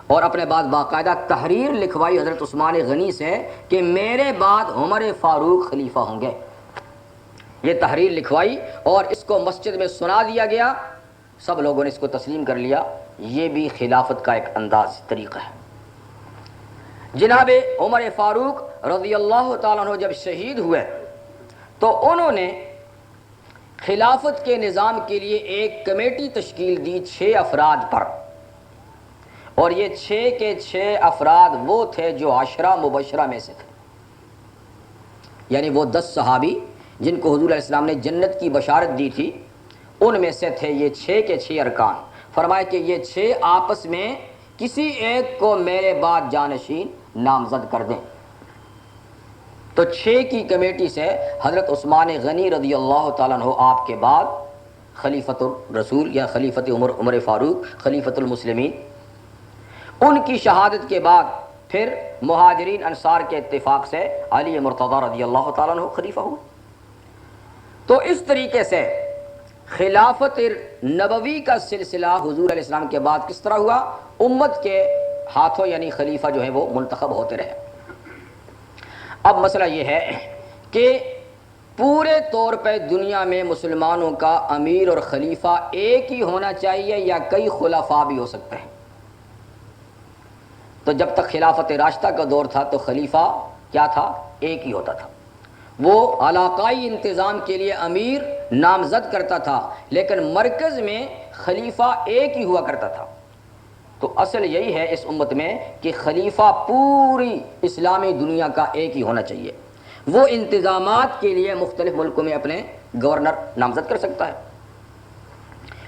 اور اپنے بعد باقاعدہ تحریر لکھوائی حضرت عثمان غنی سے کہ میرے بعد عمر فاروق خلیفہ ہوں گے۔ یہ تحریر لکھوائی اور اس کو مسجد میں سنا دیا گیا، سب لوگوں نے اس کو تسلیم کر لیا۔ یہ بھی خلافت کا ایک انداز طریقہ ہے۔ جناب عمر فاروق رضی اللہ تعالیٰ عنہ جب شہید ہوئے تو انہوں نے خلافت کے نظام کے لیے ایک کمیٹی تشکیل دی 6 افراد پر، اور یہ 6 کے 6 افراد وہ تھے جو 10 مبشرہ میں سے تھے، یعنی وہ 10 صحابی جن کو حضور علیہ السلام نے جنت کی بشارت دی تھی، ان میں سے تھے یہ 6 کے 6 ارکان۔ فرمایا کہ یہ 6 آپس میں کسی ایک کو میرے بعد جانشین نامزد کر دیں۔ تو 6 کی کمیٹی سے حضرت عثمان غنی رضی اللہ تعالیٰ عنہ آپ کے بعد خلیفۃ الرسول یا خلیفۃ عمر فاروق خلیفۃ المسلمین، ان کی شہادت کے بعد پھر مہاجرین انصار کے اتفاق سے علی مرتضیٰ رضی اللہ تعالیٰ عنہ خلیفہ ہوئے۔ تو اس طریقے سے خلافت نبوی کا سلسلہ حضور علیہ السلام کے بعد کس طرح ہوا؟ امت کے ہاتھوں، یعنی خلیفہ جو ہے وہ منتخب ہوتے رہے۔ اب مسئلہ یہ ہے کہ پورے طور پہ دنیا میں مسلمانوں کا امیر اور خلیفہ ایک ہی ہونا چاہیے یا کئی خلفاء بھی ہو سکتے ہیں؟ تو جب تک خلافت راشدہ کا دور تھا تو خلیفہ کیا تھا؟ ایک ہی ہوتا تھا، وہ علاقائی انتظام کے لیے امیر نامزد کرتا تھا، لیکن مرکز میں خلیفہ ایک ہی ہوا کرتا تھا۔ تو اصل یہی ہے اس امت میں کہ خلیفہ پوری اسلامی دنیا کا ایک ہی ہونا چاہیے، وہ انتظامات کے لیے مختلف ملکوں میں اپنے گورنر نامزد کر سکتا ہے۔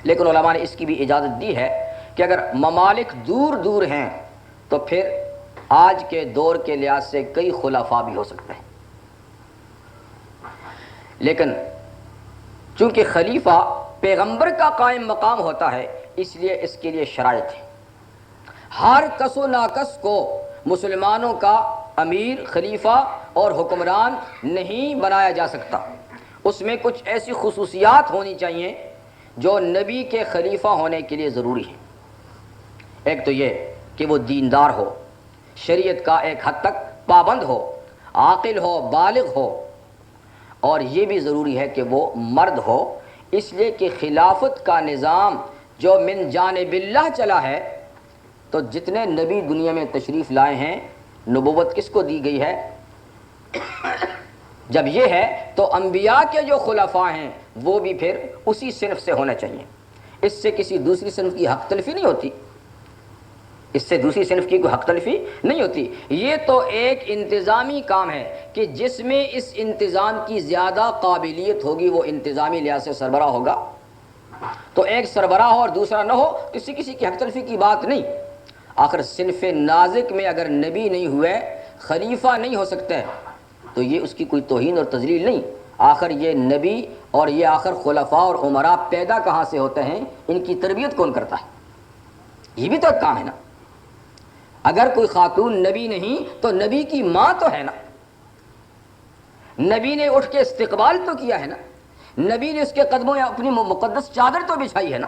لیکن علماء نے اس کی بھی اجازت دی ہے کہ اگر ممالک دور دور ہیں تو پھر آج کے دور کے لحاظ سے کئی خلفاء بھی ہو سکتے ہیں، لیکن چونکہ خلیفہ پیغمبر کا قائم مقام ہوتا ہے اس لیے اس کے لیے شرائط ہے۔ ہر کس و ناکس کو مسلمانوں کا امیر، خلیفہ اور حکمران نہیں بنایا جا سکتا، اس میں کچھ ایسی خصوصیات ہونی چاہیے جو نبی کے خلیفہ ہونے کے لیے ضروری ہے۔ ایک تو یہ کہ وہ دیندار ہو، شریعت کا ایک حد تک پابند ہو، عاقل ہو، بالغ ہو، اور یہ بھی ضروری ہے کہ وہ مرد ہو، اس لیے کہ خلافت کا نظام جو من جانب اللہ چلا ہے، تو جتنے نبی دنیا میں تشریف لائے ہیں نبوت کس کو دی گئی ہے؟ جب یہ ہے تو انبیاء کے جو خلفاء ہیں وہ بھی پھر اسی صنف سے ہونا چاہیے، اس سے کسی دوسری صنف کی حق تلفی نہیں ہوتی، اس سے دوسری صنف کی کوئی حق تلفی نہیں ہوتی۔ یہ تو ایک انتظامی کام ہے کہ جس میں اس انتظام کی زیادہ قابلیت ہوگی وہ انتظامی لحاظ سے سربراہ ہوگا، تو ایک سربراہ ہو اور دوسرا نہ ہو، کسی کی حق تلفی کی بات نہیں۔ آخر صنف نازک میں اگر نبی نہیں ہوئے، خلیفہ نہیں ہو سکتے، تو یہ اس کی کوئی توہین اور تذلیل نہیں۔ آخر یہ نبی اور یہ آخر خلفاء اور امراء پیدا کہاں سے ہوتے ہیں، ان کی تربیت کون کرتا ہے؟ یہ بھی تو ایک کام ہے نا۔ اگر کوئی خاتون نبی نہیں تو نبی کی ماں تو ہے نا، نبی نے اٹھ کے استقبال تو کیا ہے نا، نبی نے اس کے قدموں یا اپنی مقدس چادر تو بچھائی ہے نا،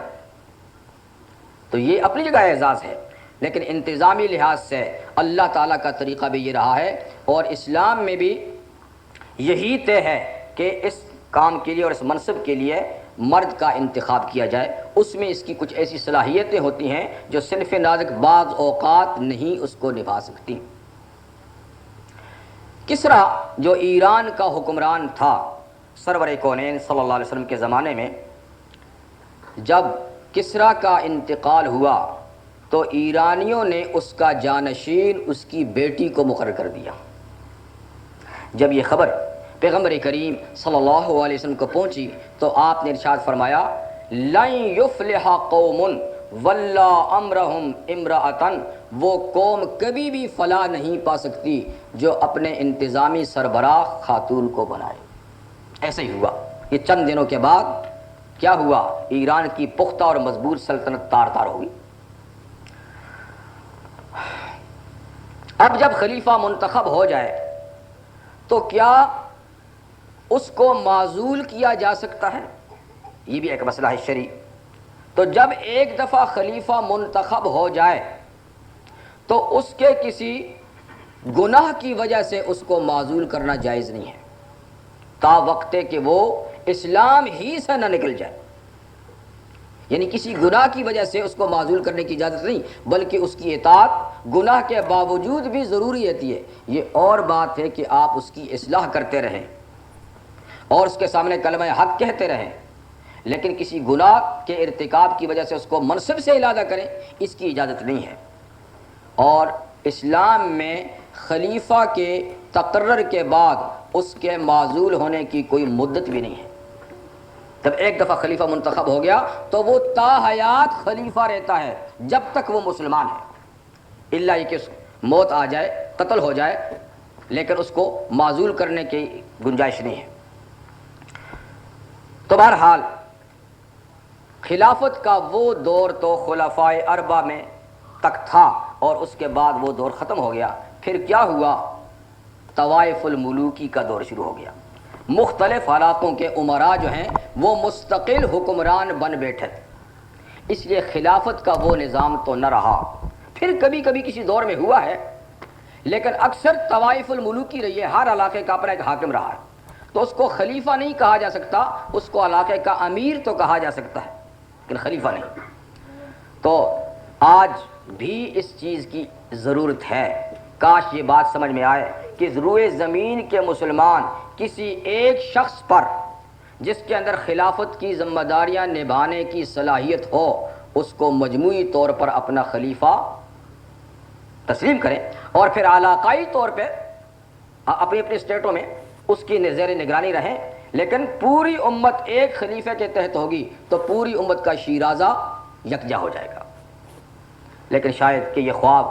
تو یہ اپنی جگہ اعزاز ہے۔ لیکن انتظامی لحاظ سے اللہ تعالیٰ کا طریقہ بھی یہ رہا ہے، اور اسلام میں بھی یہی طے ہے کہ اس کام کے لیے اور اس منصب کے لیے مرد کا انتخاب کیا جائے، اس میں اس کی کچھ ایسی صلاحیتیں ہوتی ہیں جو صنف نازک بعض اوقات نہیں اس کو نبھا سکتی۔ کسریٰ جو ایران کا حکمران تھا سرور کونین صلی اللہ علیہ وسلم کے زمانے میں، جب کسریٰ کا انتقال ہوا تو ایرانیوں نے اس کا جانشین اس کی بیٹی کو مقرر کر دیا۔ جب یہ خبر پیغمبر کریم صلی اللہ علیہ وسلم کو پہنچی تو آپ نے ارشاد فرمایا، لَن يُفْلِحَ قَوْمٌ وَلَّا أَمْرَهُمْ امْرَأَةً، وہ قوم کبھی بھی فلاح نہیں پا سکتی جو اپنے انتظامی سربراہ خاتون کو بنائے۔ ایسے ہی ہوا۔ یہ چند دنوں کے بعد کیا ہوا؟ ایران کی پختہ اور مضبوط سلطنت تار تار ہوئی۔ اب جب خلیفہ منتخب ہو جائے تو کیا اس کو معزول کیا جا سکتا ہے؟ یہ بھی ایک مسئلہ ہے شرعی۔ تو جب ایک دفعہ خلیفہ منتخب ہو جائے تو اس کے کسی گناہ کی وجہ سے اس کو معزول کرنا جائز نہیں ہے، تا وقت کہ وہ اسلام ہی سے نہ نکل جائے۔ یعنی کسی گناہ کی وجہ سے اس کو معزول کرنے کی اجازت نہیں، بلکہ اس کی اطاعت گناہ کے باوجود بھی ضروری رہتی ہے۔ یہ اور بات ہے کہ آپ اس کی اصلاح کرتے رہیں اور اس کے سامنے کلمہ حق کہتے رہیں، لیکن کسی گناہ کے ارتکاب کی وجہ سے اس کو منصب سے علادہ کریں، اس کی اجازت نہیں ہے۔ اور اسلام میں خلیفہ کے تقرر کے بعد اس کے معزول ہونے کی کوئی مدت بھی نہیں ہے۔ جب ایک دفعہ خلیفہ منتخب ہو گیا تو وہ تا حیات خلیفہ رہتا ہے جب تک وہ مسلمان ہے، الا یہ کہ موت آ جائے، قتل ہو جائے، لیکن اس کو معزول کرنے کی گنجائش نہیں ہے۔ تو بہرحال خلافت کا وہ دور تو خلفائے اربعہ میں تک تھا اور اس کے بعد وہ دور ختم ہو گیا۔ پھر کیا ہوا؟ طوائف الملوکی کا دور شروع ہو گیا۔ مختلف حالاتوں کے امراء جو ہیں وہ مستقل حکمران بن بیٹھے، اس لیے خلافت کا وہ نظام تو نہ رہا۔ پھر کبھی کبھی کسی دور میں ہوا ہے، لیکن اکثر طوائف الملوکی رہی ہے، ہر علاقے کا اپنا ایک حاکم رہا ہے، تو اس کو خلیفہ نہیں کہا جا سکتا، اس کو علاقے کا امیر تو کہا جا سکتا ہے لیکن خلیفہ نہیں۔ تو آج بھی اس چیز کی ضرورت ہے، کاش یہ بات سمجھ میں آئے کہ روئے زمین کے مسلمان کسی ایک شخص پر جس کے اندر خلافت کی ذمہ داریاں نبھانے کی صلاحیت ہو، اس کو مجموعی طور پر اپنا خلیفہ تسلیم کریں اور پھر علاقائی طور پہ اپنی اپنی اسٹیٹوں میں اس کی زیر نگرانی رہیں، لیکن پوری امت ایک خلیفہ کے تحت ہوگی تو پوری امت کا شیرازہ یکجا ہو جائے گا۔ لیکن شاید کہ یہ خواب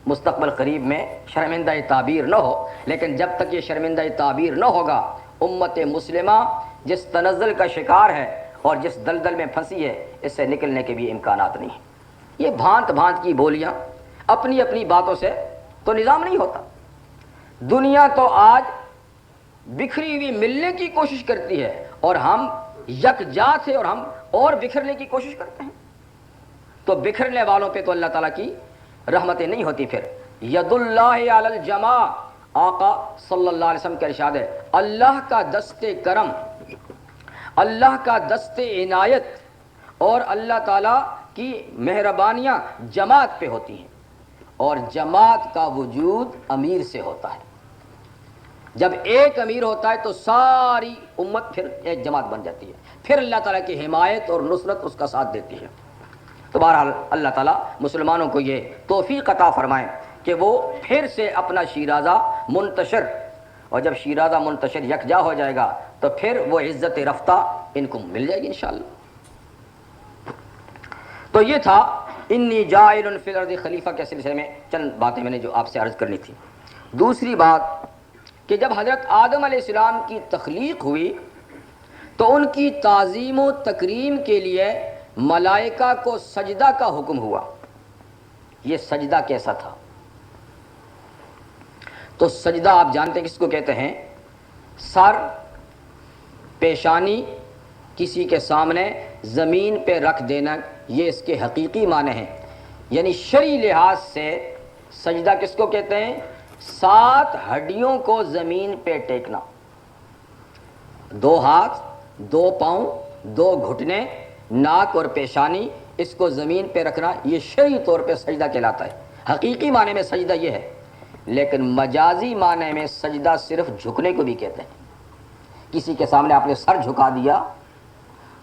مستقبل قریب میں شرمندہ تعبیر نہ ہو، لیکن جب تک یہ شرمندہ تعبیر نہ ہوگا، امت مسلمہ جس تنزل کا شکار ہے اور جس دلدل میں پھنسی ہے، اس سے نکلنے کے بھی امکانات نہیں ہیں۔ یہ بھانت بھانت کی بولیاں اپنی اپنی باتوں سے تو نظام نہیں ہوتا۔ دنیا تو آج بکھری ہوئی ملنے کی کوشش کرتی ہے اور ہم یکجا تھے اور ہم اور بکھرنے کی کوشش کرتے ہیں، تو بکھرنے والوں پہ تو اللہ تعالیٰ کی رحمتیں نہیں ہوتی۔ پھر ید اللہ علی الجماع، آقا صلی اللہ علیہ وسلم کا ارشاد ہے، اللہ کا دست کرم، اللہ کا دست عنایت اور اللہ تعالیٰ کی مہربانیاں جماعت پہ ہوتی ہیں، اور جماعت کا وجود امیر سے ہوتا ہے۔ جب ایک امیر ہوتا ہے تو ساری امت پھر ایک جماعت بن جاتی ہے، پھر اللہ تعالیٰ کی حمایت اور نصرت اس کا ساتھ دیتی ہے۔ تو بہرحال اللہ تعالیٰ مسلمانوں کو یہ توفیق عطا فرمائے کہ وہ پھر سے اپنا شیرازہ منتشر، اور جب شیرازہ منتشر یکجا ہو جائے گا تو پھر وہ عزت رفتہ ان کو مل جائے گی انشاءاللہ۔ تو یہ تھا انی جاعل فی الارض خلیفہ کے سلسلے میں چند باتیں میں نے جو آپ سے عرض کرنی تھی۔ دوسری بات کہ جب حضرت آدم علیہ السلام کی تخلیق ہوئی تو ان کی تعظیم و تکریم کے لیے ملائکہ کو سجدہ کا حکم ہوا۔ یہ سجدہ کیسا تھا؟ تو سجدہ آپ جانتے ہیں کس کو کہتے ہیں؟ سر، پیشانی کسی کے سامنے زمین پہ رکھ دینا، یہ اس کے حقیقی معنی ہیں۔ یعنی شرعی لحاظ سے سجدہ کس کو کہتے ہیں؟ 7 ہڈیوں کو زمین پہ ٹیکنا، 2 ہاتھ، 2 پاؤں، 2 گھٹنے، ناک اور پیشانی، اس کو زمین پہ رکھنا، یہ شرعی طور پہ سجدہ کہلاتا ہے۔ حقیقی معنی میں سجدہ یہ ہے، لیکن مجازی معنی میں سجدہ صرف جھکنے کو بھی کہتے ہیں۔ کسی کے سامنے آپ نے سر جھکا دیا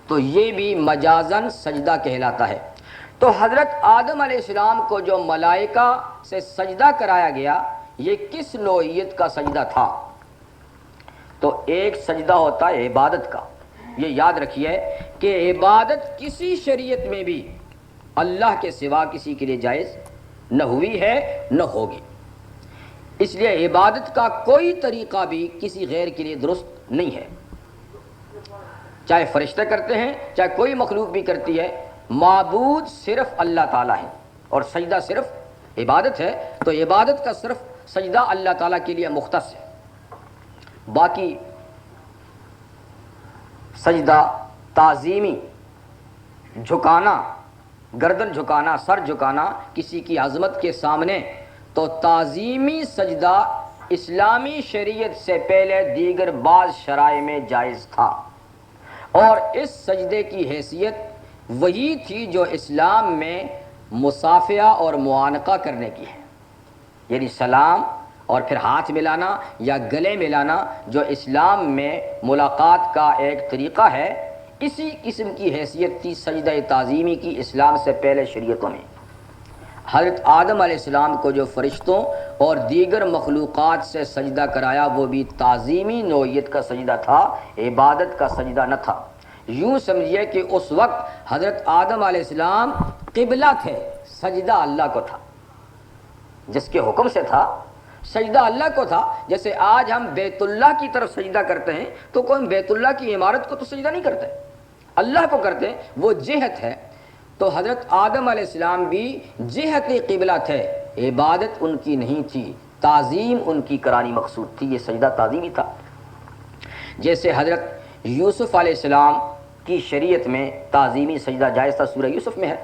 تو یہ بھی مجازن سجدہ کہلاتا ہے۔ تو حضرت آدم علیہ السلام کو جو ملائکہ سے سجدہ کرایا گیا، یہ کس نوعیت کا سجدہ تھا؟ تو ایک سجدہ ہوتا ہے عبادت کا۔ یہ یاد رکھیے کہ عبادت کسی شریعت میں بھی اللہ کے سوا کسی کے لیے جائز نہ ہوئی ہے نہ ہوگی۔ اس لیے عبادت کا کوئی طریقہ بھی کسی غیر کے لیے درست نہیں ہے، چاہے فرشتے کرتے ہیں، چاہے کوئی مخلوق بھی کرتی ہے۔ معبود صرف اللہ تعالیٰ ہے اور سجدہ صرف عبادت ہے، تو عبادت کا صرف سجدہ اللہ تعالیٰ کے لیے مختص ہے۔ باقی سجدہ تعظیمی، جھکانا، گردن جھکانا، سر جھکانا کسی کی عظمت کے سامنے، تو تعظیمی سجدہ اسلامی شریعت سے پہلے دیگر بعض شرائع میں جائز تھا، اور اس سجدے کی حیثیت وہی تھی جو اسلام میں مصافحہ اور معانقہ کرنے کی ہے، یعنی سلام اور پھر ہاتھ ملانا یا گلے ملانا جو اسلام میں ملاقات کا ایک طریقہ ہے، اسی قسم کی حیثیت تھی سجدہ تعظیمی کی اسلام سے پہلے شریعتوں میں۔ حضرت آدم علیہ السلام کو جو فرشتوں اور دیگر مخلوقات سے سجدہ کرایا وہ بھی تعظیمی نوعیت کا سجدہ تھا، عبادت کا سجدہ نہ تھا۔ یوں سمجھیے کہ اس وقت حضرت آدم علیہ السلام قبلہ تھے، سجدہ اللہ کو تھا، جس کے حکم سے تھا سجدہ اللہ کو تھا۔ جیسے آج ہم بیت اللہ کی طرف سجدہ کرتے ہیں تو کوئی بیت اللہ کی عمارت کو تو سجدہ نہیں کرتے، اللہ کو کرتے ہیں، وہ جہت ہے۔ تو حضرت آدم علیہ السلام بھی جہت قبلہ تھے، عبادت ان کی نہیں تھی، تعظیم ان کی کرانی مقصود تھی، یہ سجدہ تعظیمی تھا۔ جیسے حضرت یوسف علیہ السلام کی شریعت میں تعظیمی سجدہ جائز تھا، سورہ یوسف میں ہے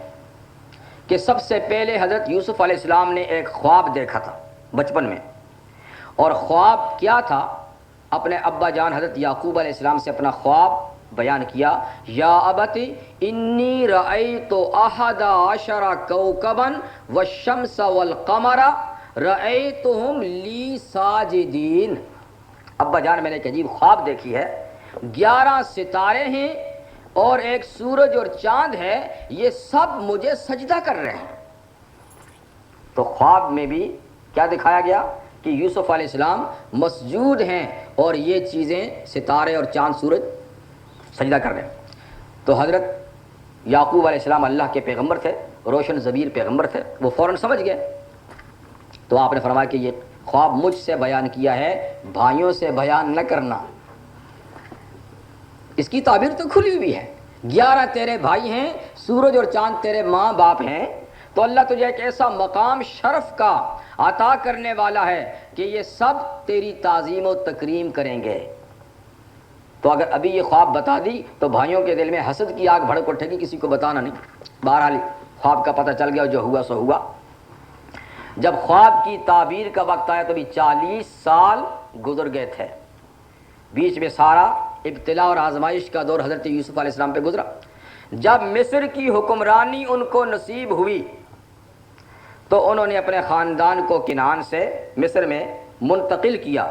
کہ سب سے پہلے حضرت یوسف علیہ السلام نے ایک خواب دیکھا تھا بچپن میں، اور خواب کیا تھا؟ اپنے ابا جان حضرت یعقوب علیہ السلام سے اپنا خواب بیان کیا، یا ابت انی رأیت 11 کوکبا والشمس والقمر رأیتهم لی ساجدین۔ ابا جان میں نے ایک عجیب خواب دیکھی ہے، 11 ستارے ہیں اور ایک سورج اور چاند ہے، یہ سب مجھے سجدہ کر رہے ہیں۔ تو خواب میں بھی کیا دکھایا گیا کہ یوسف علیہ السلام مسجود ہیں اور یہ چیزیں ستارے اور چاند سورج سجدہ کر رہے ہیں. تو حضرت یعقوب علیہ السلام اللہ کے پیغمبر تھے، روشن ضمیر پیغمبر تھے، وہ فوراً سمجھ گئے. تو آپ نے فرمایا کہ یہ خواب مجھ سے بیان کیا ہے، بھائیوں سے بیان نہ کرنا. اس کی تعبیر تو کھلی ہوئی ہے. 11 تیرے بھائی ہیں، سورج اور چاند تیرے ماں باپ ہیں، تو اللہ تجھے ایک ایسا مقام شرف کا عطا کرنے والا ہے کہ یہ سب تیری تعظیم و تکریم کریں گے. تو اگر ابھی یہ خواب بتا دی تو بھائیوں کے دل میں حسد کی آگ بھڑک اٹھے گی، کسی کو بتانا نہیں. بہرحال خواب کا پتہ چل گیا، جو ہوا سو ہوا. جب خواب کی تعبیر کا وقت آیا تو بھی 40 سال گزر گئے تھے. بیچ میں سارا ابتلا اور آزمائش کا دور حضرت یوسف علیہ السلام پہ گزرا. جب مصر کی حکمرانی ان کو نصیب ہوئی تو انہوں نے اپنے خاندان کو کنعان سے مصر میں منتقل کیا.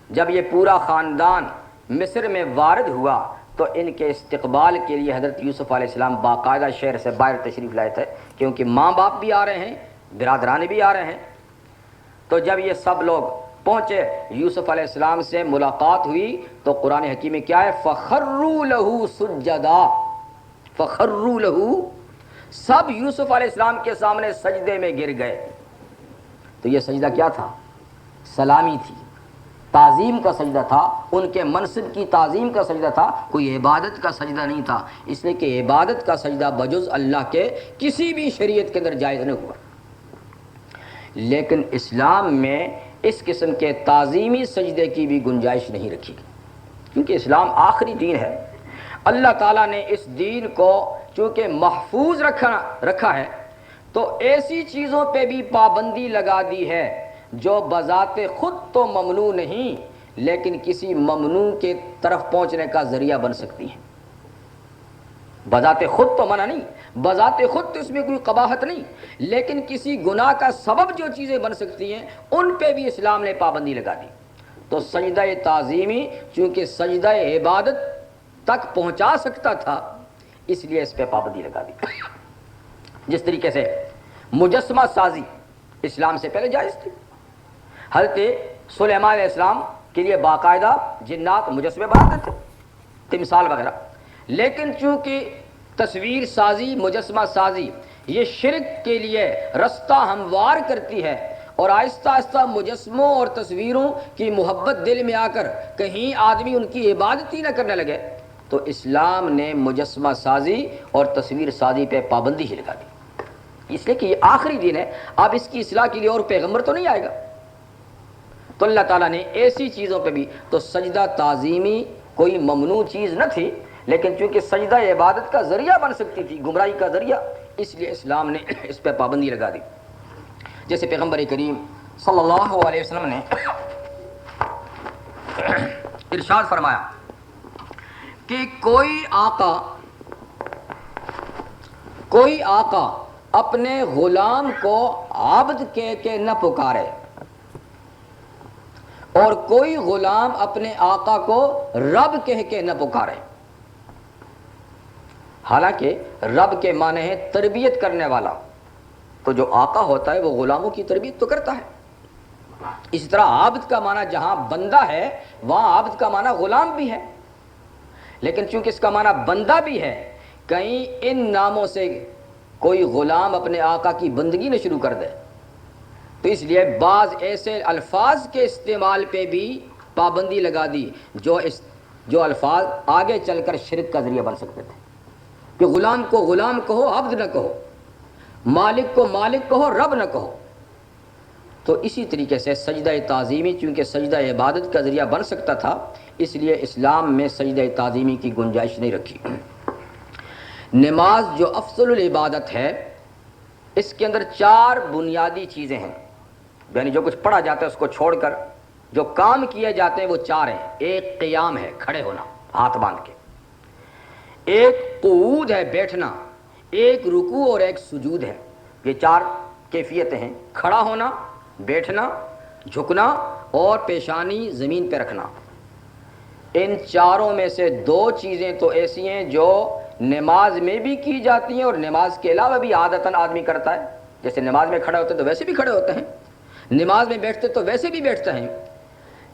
جب یہ پورا خاندان مصر میں وارد ہوا تو ان کے استقبال کے لیے حضرت یوسف علیہ السلام باقاعدہ شہر سے باہر تشریف لائے تھے، کیونکہ ماں باپ بھی آ رہے ہیں، برادران بھی آ رہے ہیں. تو جب یہ سب لوگ پہنچے، یوسف علیہ السلام سے ملاقات ہوئی تو قرآن حکیم میں کیا ہے؟ فَخَرُّوا لَهُ سُجَّدًا. فَخَرُّوا لَهُ، سب یوسف علیہ السلام کے سامنے سجدے میں گر گئے. تو یہ سجدہ کیا تھا؟ سلامی تھی، تعظیم کا سجدہ تھا، ان کے منصب کی تعظیم کا سجدہ تھا، کوئی عبادت کا سجدہ نہیں تھا. اس لیے کہ عبادت کا سجدہ بجز اللہ کے کسی بھی شریعت کے اندر جائز نہیں ہوا. لیکن اسلام میں اس قسم کے تعظیمی سجدے کی بھی گنجائش نہیں رکھی گئی، کیونکہ اسلام آخری دین ہے. اللہ تعالیٰ نے اس دین کو چونکہ محفوظ رکھا ہے تو ایسی چیزوں پہ بھی پابندی لگا دی ہے جو بذات خود تو ممنوع نہیں لیکن کسی ممنوع کے طرف پہنچنے کا ذریعہ بن سکتی ہیں. بذات خود تو منع نہیں، بذات خود تو اس میں کوئی قباحت نہیں، لیکن کسی گناہ کا سبب جو چیزیں بن سکتی ہیں ان پہ بھی اسلام نے پابندی لگا دی. تو سجدہ تعظیمی چونکہ سجدہ عبادت تک پہنچا سکتا تھا اس لیے اس پہ پابندی لگا دی. جس طریقے سے مجسمہ سازی اسلام سے پہلے جائز تھی. حضرت سلیمان علیہ السلام کے لیے باقاعدہ جنات مجسمے بناتے تھے، تمثال وغیرہ. لیکن چونکہ تصویر سازی، مجسمہ سازی یہ شرک کے لیے رستہ ہموار کرتی ہے اور آہستہ آہستہ مجسموں اور تصویروں کی محبت دل میں آ کر کہیں آدمی ان کی عبادت ہی نہ کرنے لگے، تو اسلام نے مجسمہ سازی اور تصویر سازی پہ پابندی ہی لگا دی. اس لیے کہ یہ آخری دین ہے، اب اس کی اصلاح کے لیے اور پیغمبر تو نہیں آئے گا. تو اللہ تعالیٰ نے ایسی چیزوں پہ بھی، تو سجدہ تعظیمی کوئی ممنوع چیز نہ تھی لیکن چونکہ سجدہ عبادت کا ذریعہ بن سکتی تھی، گمراہی کا ذریعہ، اس لیے اسلام نے اس پہ پابندی لگا دی. جیسے پیغمبر کریم صلی اللہ علیہ وسلم نے ارشاد فرمایا کہ کوئی آقا اپنے غلام کو عبد کہہ کے نہ پکارے اور کوئی غلام اپنے آقا کو رب کہہ کے نہ پکارے. حالانکہ رب کے معنی ہے تربیت کرنے والا، تو جو آقا ہوتا ہے وہ غلاموں کی تربیت تو کرتا ہے. اسی طرح عابد کا معنی جہاں بندہ ہے وہاں عابد کا معنی غلام بھی ہے، لیکن چونکہ اس کا معنی بندہ بھی ہے، کہیں ان ناموں سے کوئی غلام اپنے آقا کی بندگی نہ شروع کر دے. تو اس لیے بعض ایسے الفاظ کے استعمال پہ بھی پابندی لگا دی جو الفاظ آگے چل کر شرک کا ذریعہ بن سکتے تھے، کہ غلام کو غلام کہو، عبد نہ کہو، مالک کو مالک کہو، رب نہ کہو. تو اسی طریقے سے سجدہ تعظیمی چونکہ سجدہ عبادت کا ذریعہ بن سکتا تھا اس لیے اسلام میں سجدہ تعظیمی کی گنجائش نہیں رکھی. نماز جو افضل العبادت ہے اس کے اندر 4 بنیادی چیزیں ہیں، یعنی جو کچھ پڑھا جاتا ہے اس کو چھوڑ کر جو کام کیے جاتے ہیں وہ 4 ہیں. ایک قیام ہے، کھڑے ہونا ہاتھ باندھ کے، ایک قعود ہے بیٹھنا، ایک رکوع اور ایک سجود ہے. یہ 4 کیفیتیں ہیں، کھڑا ہونا، بیٹھنا، جھکنا اور پیشانی زمین پہ رکھنا. ان 4 میں سے 2 چیزیں تو ایسی ہیں جو نماز میں بھی کی جاتی ہیں اور نماز کے علاوہ بھی عادتاً آدمی کرتا ہے. جیسے نماز میں کھڑے ہوتے ہیں تو ویسے بھی کھڑے ہوتے ہیں، نماز میں بیٹھتے تو ویسے بھی بیٹھتے ہیں،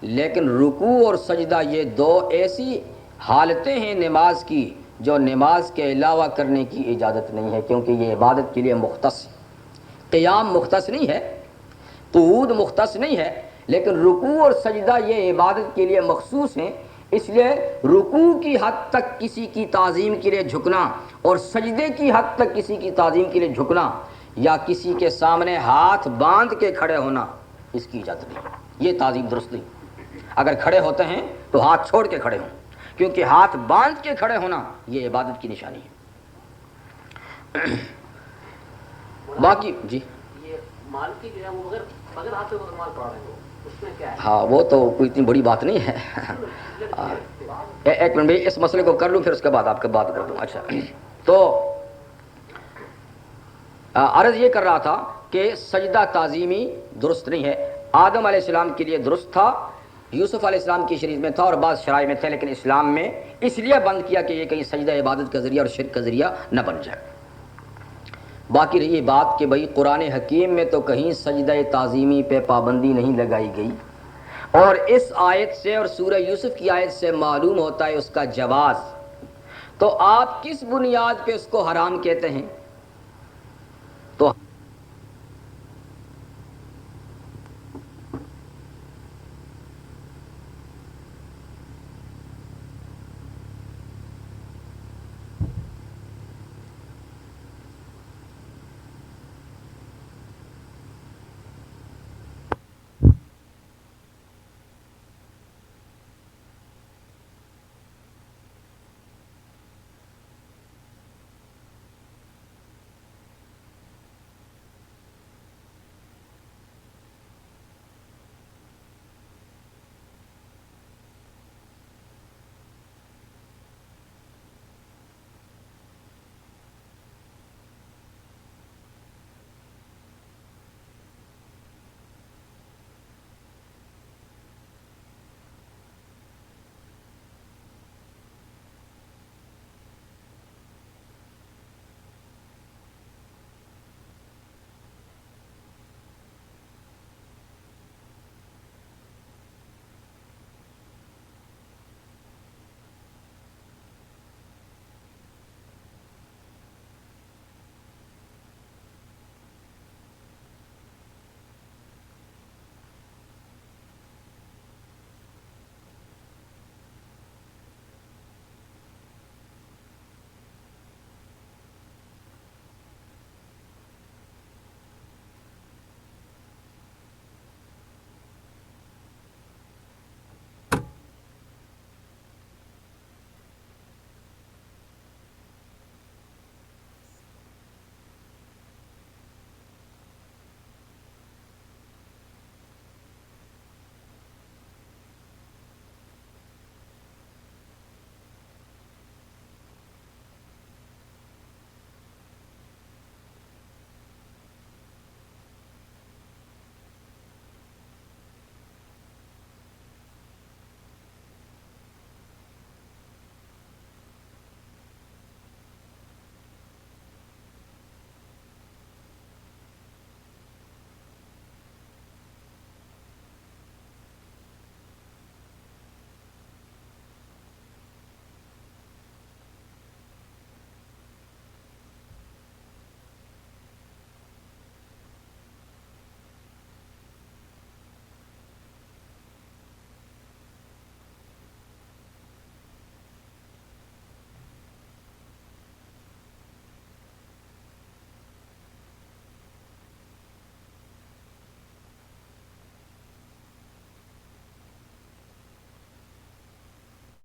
لیکن رکوع اور سجدہ یہ دو ایسی حالتیں ہیں نماز کی جو نماز کے علاوہ کرنے کی اجازت نہیں ہے، کیونکہ یہ عبادت کے لیے مختص، قیام مختص نہیں ہے، قعود مختص نہیں ہے، لیکن رکوع اور سجدہ یہ عبادت کے لیے مخصوص ہیں۔ اس لیے رکوع کی حد تک کسی کی تعظیم کے لیے جھکنا اور سجدے کی حد تک کسی کی تعظیم کے لیے جھکنا یا کسی کے سامنے ہاتھ باندھ کے کھڑے ہونا، اس کی اجازت نہیں، یہ تعظیم درست نہیں۔ اگر کھڑے ہوتے ہیں تو ہاتھ چھوڑ کے کھڑے ہوں، کیونکہ ہاتھ باندھ کے کھڑے ہونا یہ عبادت کی نشانی ہے۔ باقی جی یہ مال کی جو ہے وہ بغیر ہاتھ سے مال پڑا رہے ہو، اس میں کیا ہے؟ ہاں وہ تو کوئی اتنی بڑی بات نہیں ہے۔ ایک منٹ بھائی، اس مسئلے کو کر لوں پھر اس کے بعد آپ کے بات کر دوں۔ اچھا، تو عرض یہ کر رہا تھا کہ سجدہ تعظیمی درست نہیں ہے۔ آدم علیہ السلام کے لیے درست تھا، یوسف علیہ السلام کی شریعت میں تھا اور بعض شرائع میں تھے، لیکن اسلام میں اس لیے بند کیا کہ یہ کہیں سجدہ عبادت کا ذریعہ اور شرک کا ذریعہ نہ بن جائے۔ باقی رہی بات کہ بھئی قرآن حکیم میں تو کہیں سجدہ تعظیمی پہ پابندی نہیں لگائی گئی، اور اس آیت سے اور سورہ یوسف کی آیت سے معلوم ہوتا ہے اس کا جواز، تو آپ کس بنیاد پہ اس کو حرام کہتے ہیں؟